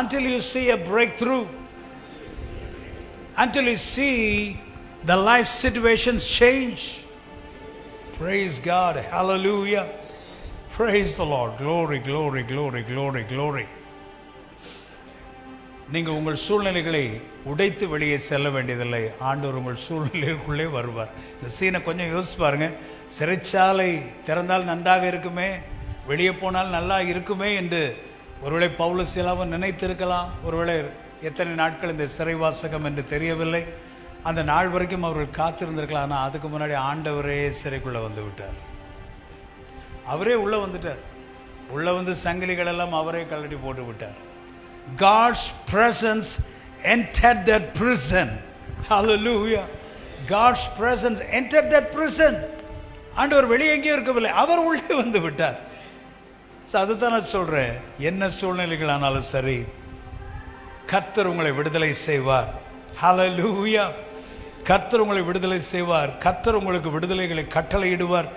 until you see a breakthrough, until you see the life situations change. Praise God. Hallelujah. Praise the Lord. Glory, glory, glory, glory, glory. நீங்கள் உங்கள் சூழ்நிலைகளை உடைத்து வெளியே செல்ல வேண்டியதில்லை. ஆண்டவர் உங்கள் சூழ்நிலைக்குள்ளே வருவார். இந்த சீனை கொஞ்சம் யோசிச்சு பாருங்க. சிறைச்சாலை திறந்தால் நன்றாக இருக்குமே, வெளியே போனால் நல்லா இருக்குமே என்று ஒருவேளை பவுலும் சீலாவும் நினைத்திருக்கலாம். ஒருவேளை எத்தனை நாட்கள் இந்த சிறைவாசகம் என்று தெரியவில்லை. அந்த நாள் வரைக்கும் அவர்கள் காத்திருந்திருக்கலாம். ஆனால் அதுக்கு முன்னாடி ஆண்டவரே சிறைக்குள்ளே வந்து விட்டார். அவரே உள்ளே வந்துட்டார். உள்ளே வந்து சங்கிலிகள் எல்லாம் அவரே கழட்டி போட்டு விட்டார். God's presence entered that prison. Hallelujah. God's presence entered that prison. ஆண்டவர் வெளியே எங்கேயும் இருக்கவில்லை, அவர் உள்ளே வந்து விட்டார். ஸோ அதுதான் நான் சொல்கிறேன், என்ன சூழ்நிலைகள் ஆனாலும் சரி, கர்த்தர் உங்களை விடுதலை செய்வார். ஹல்லேலூயா. கர்த்தர் உங்களை விடுதலை செய்வார். கர்த்தர் உங்களுக்கு விடுதலைகளை கட்டளையிடுவார்.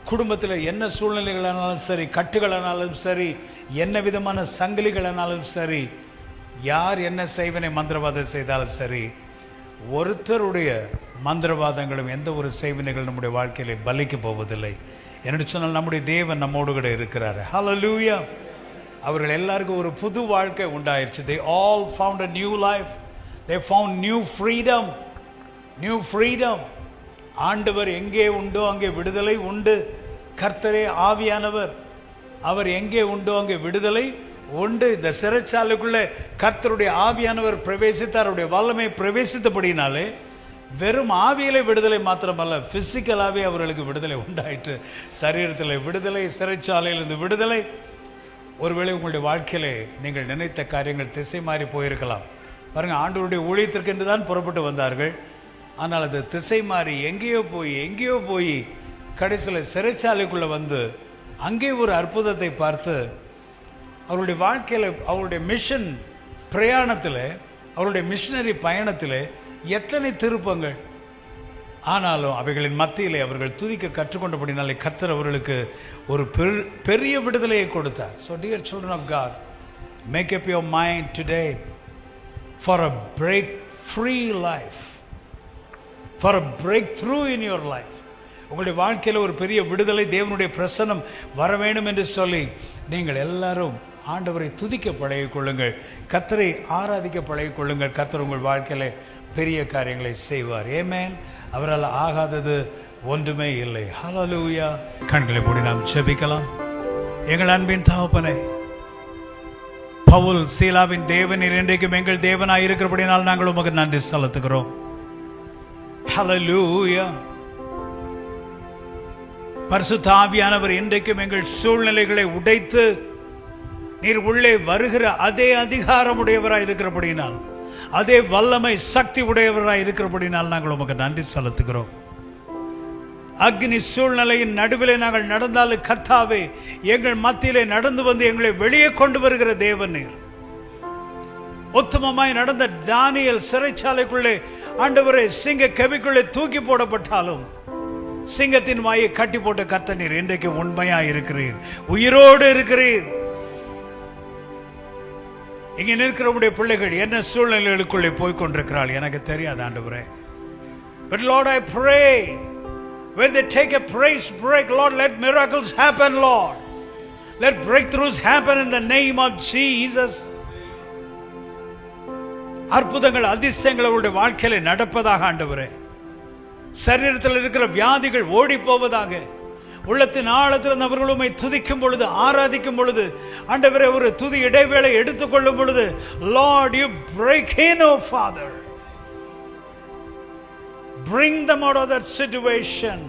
குடும்பத்தில் என்ன சூழ்நிலைகளானாலும் சரி, கட்டுகளானாலும் சரி, என்ன விதமான சங்கிலிகளானாலும் சரி, யார் என்ன செய்வனை மந்திரவாதம் செய்தாலும் சரி, ஒருத்தருடைய மந்திரவாதங்களும் எந்த ஒரு செய்வினைகள் நம்முடைய வாழ்க்கையிலே பலிக்க போவதில்லை. என்று சொன்னால் நம்முடைய தேவன் நம்மோடு கூட இருக்கிறார். ஹல்லேலூயா. அவர்கள் எல்லாருக்கும் ஒரு புது வாழ்க்கை உண்டாயிருச்சு. They all found a new life. They found new freedom. New freedom. ஆண்டவர் எங்கே உண்டோ அங்கே விடுதலை உண்டு. கர்த்தரே ஆவியானவர், அவர் எங்கே உண்டோ அங்கே விடுதலை உண்டு. இந்த சிறைச்சாலைக்குள்ளே கர்த்தருடைய ஆவியானவர் பிரவேசித்தார். அவருடைய வல்லமை பிரவேசித்தபடினாலே வெறும் ஆவியிலே விடுதலை மாத்திரமல்ல, பிசிக்கலாகவே அவர்களுக்கு விடுதலை உண்டாயிற்று. சரீரத்தில் விடுதலை, சிறைச்சாலையிலிருந்து விடுதலை. ஒருவேளை உங்களுடைய வாழ்க்கையிலே நீங்கள் நினைத்த காரியங்கள் திசை மாறி போயிருக்கலாம். பாருங்கள், ஆண்டவருடைய ஊழியத்திற்கு என்று தான் புறப்பட்டு வந்தார்கள். ஆனால் அது திசை மாறி எங்கேயோ போய் கடைசியில் சிறைச்சாலைக்குள்ளே வந்து அங்கே ஒரு அற்புதத்தை பார்த்து அவருடைய வாழ்க்கையில், அவருடைய மிஷன் பிரயாணத்தில் அவருடைய மிஷனரி பயணத்தில் எத்தனை திருப்பங்கள். ஆனாலும் அவைகளின் மத்தியிலே அவர்கள் துதிக்க கற்றுக்கொண்டபடினாலே கர்த்தர் அவர்களுக்கு ஒரு பெரிய விடுதலையை கொடுத்தார். So dear children of God, make up your mind today for a break free life, for a breakthrough in your life. உங்களுடைய வாழ்க்கையில் ஒரு பெரிய விடுதலை, தேவனுடைய பிரசன்னம் வர வேண்டும் என்று சொல்லி நீங்கள் எல்லாரும் ஆண்டவரை துதிக்க பழகிக்கொள்ளுங்கள், கர்த்தரை ஆராதிக்க பழகிக்கொள்ளுங்கள். கர்த்தர் உங்கள் வாழ்க்கையில் பெரிய காரியங்களை செய்வார். ஆமென். அவரால் ஆகாதது ஒன்றுமே இல்லை. ஹல்லேலூயா. கண்களை மூடி நாம் ஜெபிக்கலாம். எங்கள் அன்பின் தகப்பனே, பவுல் சீலாவின் தேவனீர் இன்றைக்கும் எங்கள் தேவனாய் இருக்கிறபடினால் நாங்கள் உமக்கு நன்றி செலுத்துகிறோம். ஹல்லேலூயா. பரிசுத்த ஆவியானவர் இன்றைக்கும் எங்கள் சூழ்நிலைகளை உடைத்து நீர் உள்ளே வருகிற அதே அதிகாரம் உடையவராய் இருக்கிறபடினால், அதே வல்லமை சக்தி உடையவராய் இருக்கிறபடினால் நாங்கள் உமக்கு நன்றி செலுத்துகிறோம். அக்னி சூழ்நிலையின் நடுவிலே நாங்கள் நடந்தாலும் கர்த்தாவே, எங்கள் மத்தியிலே நடந்து வந்து எங்களை வெளியே கொண்டு வருகிற தேவன் நீர். உத்தமமாய் நடந்த தானியேல் சிறைச்சாலைக்குள்ளே ஆண்டவரே சிங்க கெபிக்குள்ளே தூக்கி போடப்பட்டாலும் சிங்கத்தின் வாயை கட்டி போட்ட கர்த்தர் நீர் இன்றைக்கு உண்மையா இருக்கிறீர், உயிரோடு இருக்கிறீர். இங்கே நிற்கிறவுடைய பிள்ளைகள் என்ன சூழ்நிலைகளுக்குள்ளே போய்கொண்டிருக்கிறாள் எனக்கு தெரியாது ஆண்டவரே. But Lord, I pray when they take a praise break, Lord, let miracles happen, Lord. Let breakthroughs happen in the name of Jesus. அற்புதங்கள் அதிசயங்கள் அவருடைய வாழ்க்கையில நடப்பதாக ஆண்டவரே. சரீரத்தில் இருக்கிற வியாதிகள் ஓடி போவதாக. உள்ளத்தின் ஆழத்தில் அவர்களுமை துதிக்கும் பொழுது, ஆராதிக்கும் பொழுது ஆண்டவரே ஒரு துதி இடைவேளை எடுத்துக்கொள்ளும் பொழுது, Lord, you break in, oh Father. Bring them out of that situation.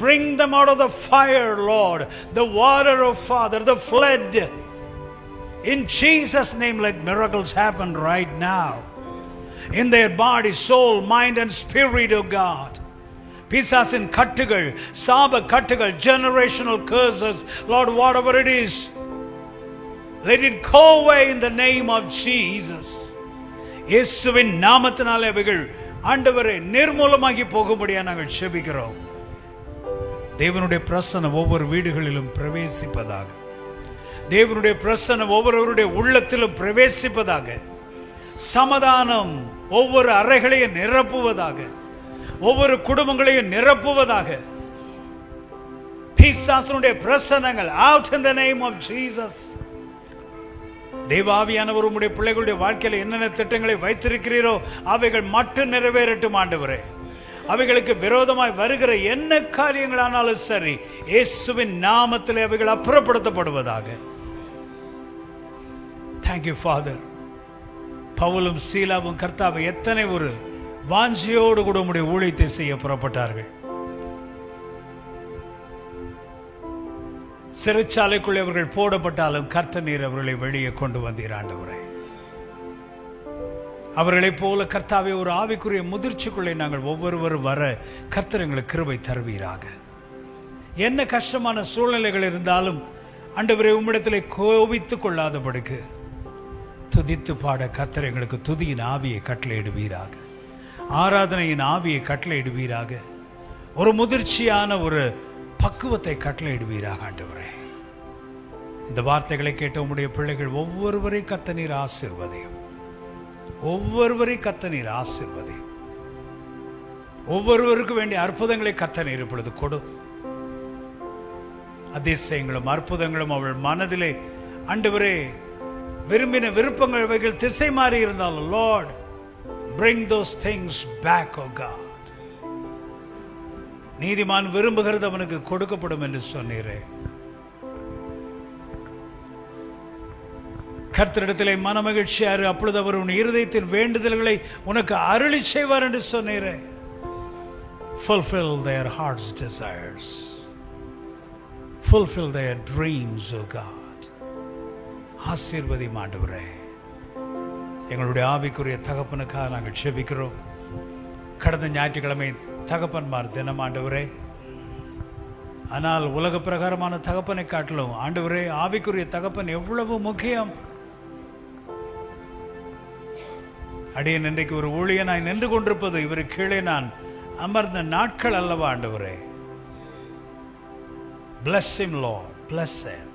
Bring them out of the fire, Lord. The water, oh Father, the flood. In Jesus' name, let miracles happen right now. In their body, soul, mind and spirit, oh God. பிசாசின் கட்டுகள், சாப கட்டுகள், generational curses, Lord, whatever it is, let it go away in the name of Jesus. இயேசுவின் நாமத்தினாலே அவைகள் ஆண்டவரே நிர்மூலமாகி போகும்படியா நாங்கள் ஜெபிக்கிறோம். தேவனுடைய பிரசன்னம் ஒவ்வொரு வீடுகளிலும் பிரவேசிப்பதாக. தேவனுடைய பிரசன்னம் ஒவ்வொருவருடைய உள்ளத்திலும் பிரவேசிப்பதாக. சமாதானம் ஒவ்வொரு அறைகளையும் நிரப்புவதாக. ஒவ்வொரு குடும்பங்களையும் நிரப்புவதாக. பிசாசுடைய பிரசன்னங்கள் out in the name of Jesus. தேவாவியானவர் உம்முடைய பிள்ளைகளுடைய வாழ்க்கையில் என்னென்ன திட்டங்களை வைத்திருக்கிறீரோ அவைகள் மட்டும் நிறைவேறட்டும் ஆண்டவரே. அவைகளுக்கு விரோதமாய் வருகிற என்ன காரியங்களானாலும் சரி, இயேசுவின் நாமத்தில் அவைகள் அப்புறப்படுத்தப்படுவதாக. Thank you Father. பவுலும் சீலாவும் கர்த்தாவை எத்தனை ஒரு வாஞ்சியோடு கூட உம்முடைய ஊழியத்தை செய்ய புறப்பட்டார்கள். சிறைச்சாலைக்குள்ளே அவர்கள் போடப்பட்டாலும் கர்த்தர் நீர் அவர்களை வெளியே கொண்டு வந்தீர் ஆண்டவரே. அவர்களைப் போல கர்த்தாவே ஒரு ஆவிக்குரிய முதிர்ச்சிக்குள்ளே நாங்கள் ஒவ்வொருவரும் வர கர்த்தர் எங்களுக்கு கிருபை தருவீராக. என்ன கஷ்டமான சூழ்நிலைகள் இருந்தாலும் ஆண்டவரே உம்மிடத்திலே கோபித்துக் கொள்ளாதபடிக்கு துதித்து பாட கர்த்தர் எங்களுக்கு துதியின் ஆவியை கட்டளையிடுவீராக. ஆராதனையின் ஆவியை கட்டளையிடுவீராக. ஒரு முதிர்ச்சியான ஒரு பக்குவத்தை கட்டளையிடுவீராக ஆண்டவரே. இந்த வார்த்தைகளை கேட்ட உம்முடைய பிள்ளைகள் ஒவ்வொருவரை கர்த்தர் நீர் ஆசீர்வதியும். ஒவ்வொருவரை கர்த்தர் நீர் ஆசீர்வதியும். ஒவ்வொருவருக்கு வேண்டிய அற்புதங்களை கர்த்தர் நீர் இப்பொழுது கொடு. அதிசயங்களும் அற்புதங்களும் அவள் மனதிலே ஆண்டவரே விரும்பின விருப்பங்கள் அவைகள் திசை மாறி இருந்தாலும், Lord, bring those things back, oh God. நீதிமான் விரும்புகிறது அவனுக்கு கொடுக்கப்படும் என்று சொன்னீரே. கர்த்தரிடத்திலே மனமகிழ்ச்சியாரு, அப்பொழுது அவர் உன் இருதயத்தின் வேண்டுதல்களை உனக்கு அருளி செய்வார் என்று சொன்னீரே. Fulfill their heart's desires. Fulfill their dreams, oh God. ஆசீர்வதி ஆண்டவரே. எங்களுடைய ஆவிக்குரிய தகப்பனுக்காக நாங்கள் ஜெபிக்கிறோம். கடந்த ஞாயிற்றுக்கிழமை தகப்பன்மார் தினம் ஆண்டவரே. ஆனால் உலக பிரகாரமான தகப்பனை காட்டிலும் ஆண்டவரே ஆவிக்குரிய தகப்பன் எவ்வளவு முக்கியம். அடியேன் இன்றைக்கு ஒரு ஊழியனாய் நின்று கொண்டிருப்பது இவரு கீழே நான் அமர்ந்த நாட்கள் அல்லவா ஆண்டவரே. Bless him, Lord. Bless him.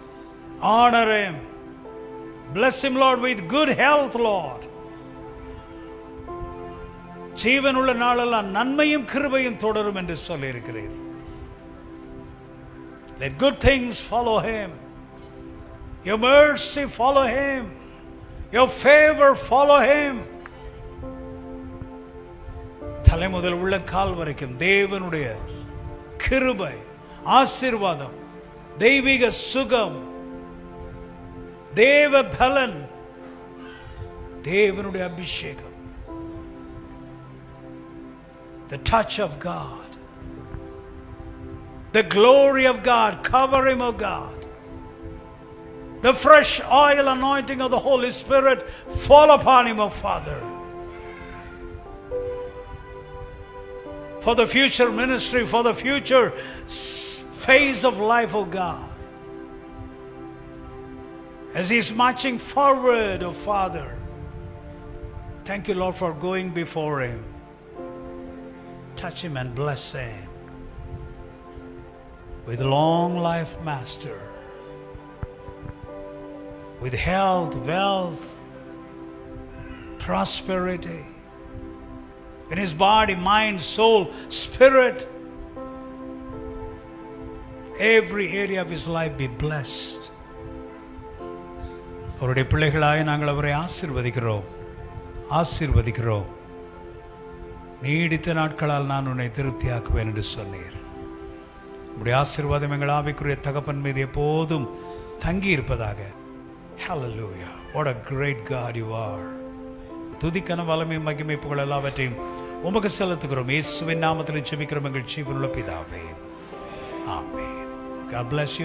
Honor him. Bless him, Lord, with good health, Lord. ஜீவனுள்ள நாளெல்லாம் நன்மையும் கிருபையும் தொடரும் என்று சொல்லி இருக்கிறீர். Let good things follow him. Your mercy follow him. Your favor follow him. தலை முதல் உள்ள கால் வரைக்கும் தேவனுடைய கிருபை, ஆசீர்வாதம், தெய்வீக சுகம், தேவ பலன், தேவனுடைய அபிஷேகம், the touch of God, the glory of God, cover him, O God. The fresh oil anointing of the Holy Spirit fall upon him, O Father. For the future ministry, for the future phase of life, O God. As he is marching forward, O Father. Thank you, Lord, for going before him. Touch him and bless him with long life, Master. With health, wealth, prosperity. In his body, mind, soul, spirit. Every area of his life be blessed. அவருடைய பிள்ளைகளாய் நாங்கள் அவரை ஆசீர்வதிக்கிறோம். நீடித்த நாட்களால் நான் உன்னை திருப்தியாக்குவேன் என்று சொன்னீர். உம்முடைய ஆசீர்வாதம் எங்கள் ஆவிக்குரிய தகப்பன் மீது எப்போதும் தங்கி இருப்பதாக. Hallelujah. What a great God you are. துதிக்கான வல்லமை, மகிமை, புகழ் எல்லாவற்றையும் உமக்கு செலுத்துகிறோம். இயேசுவின் நாமத்தில் ஜெபிக்கிறோம் எங்கள் ஜீவனுள்ள பிதாவே. ஆமென். God bless you.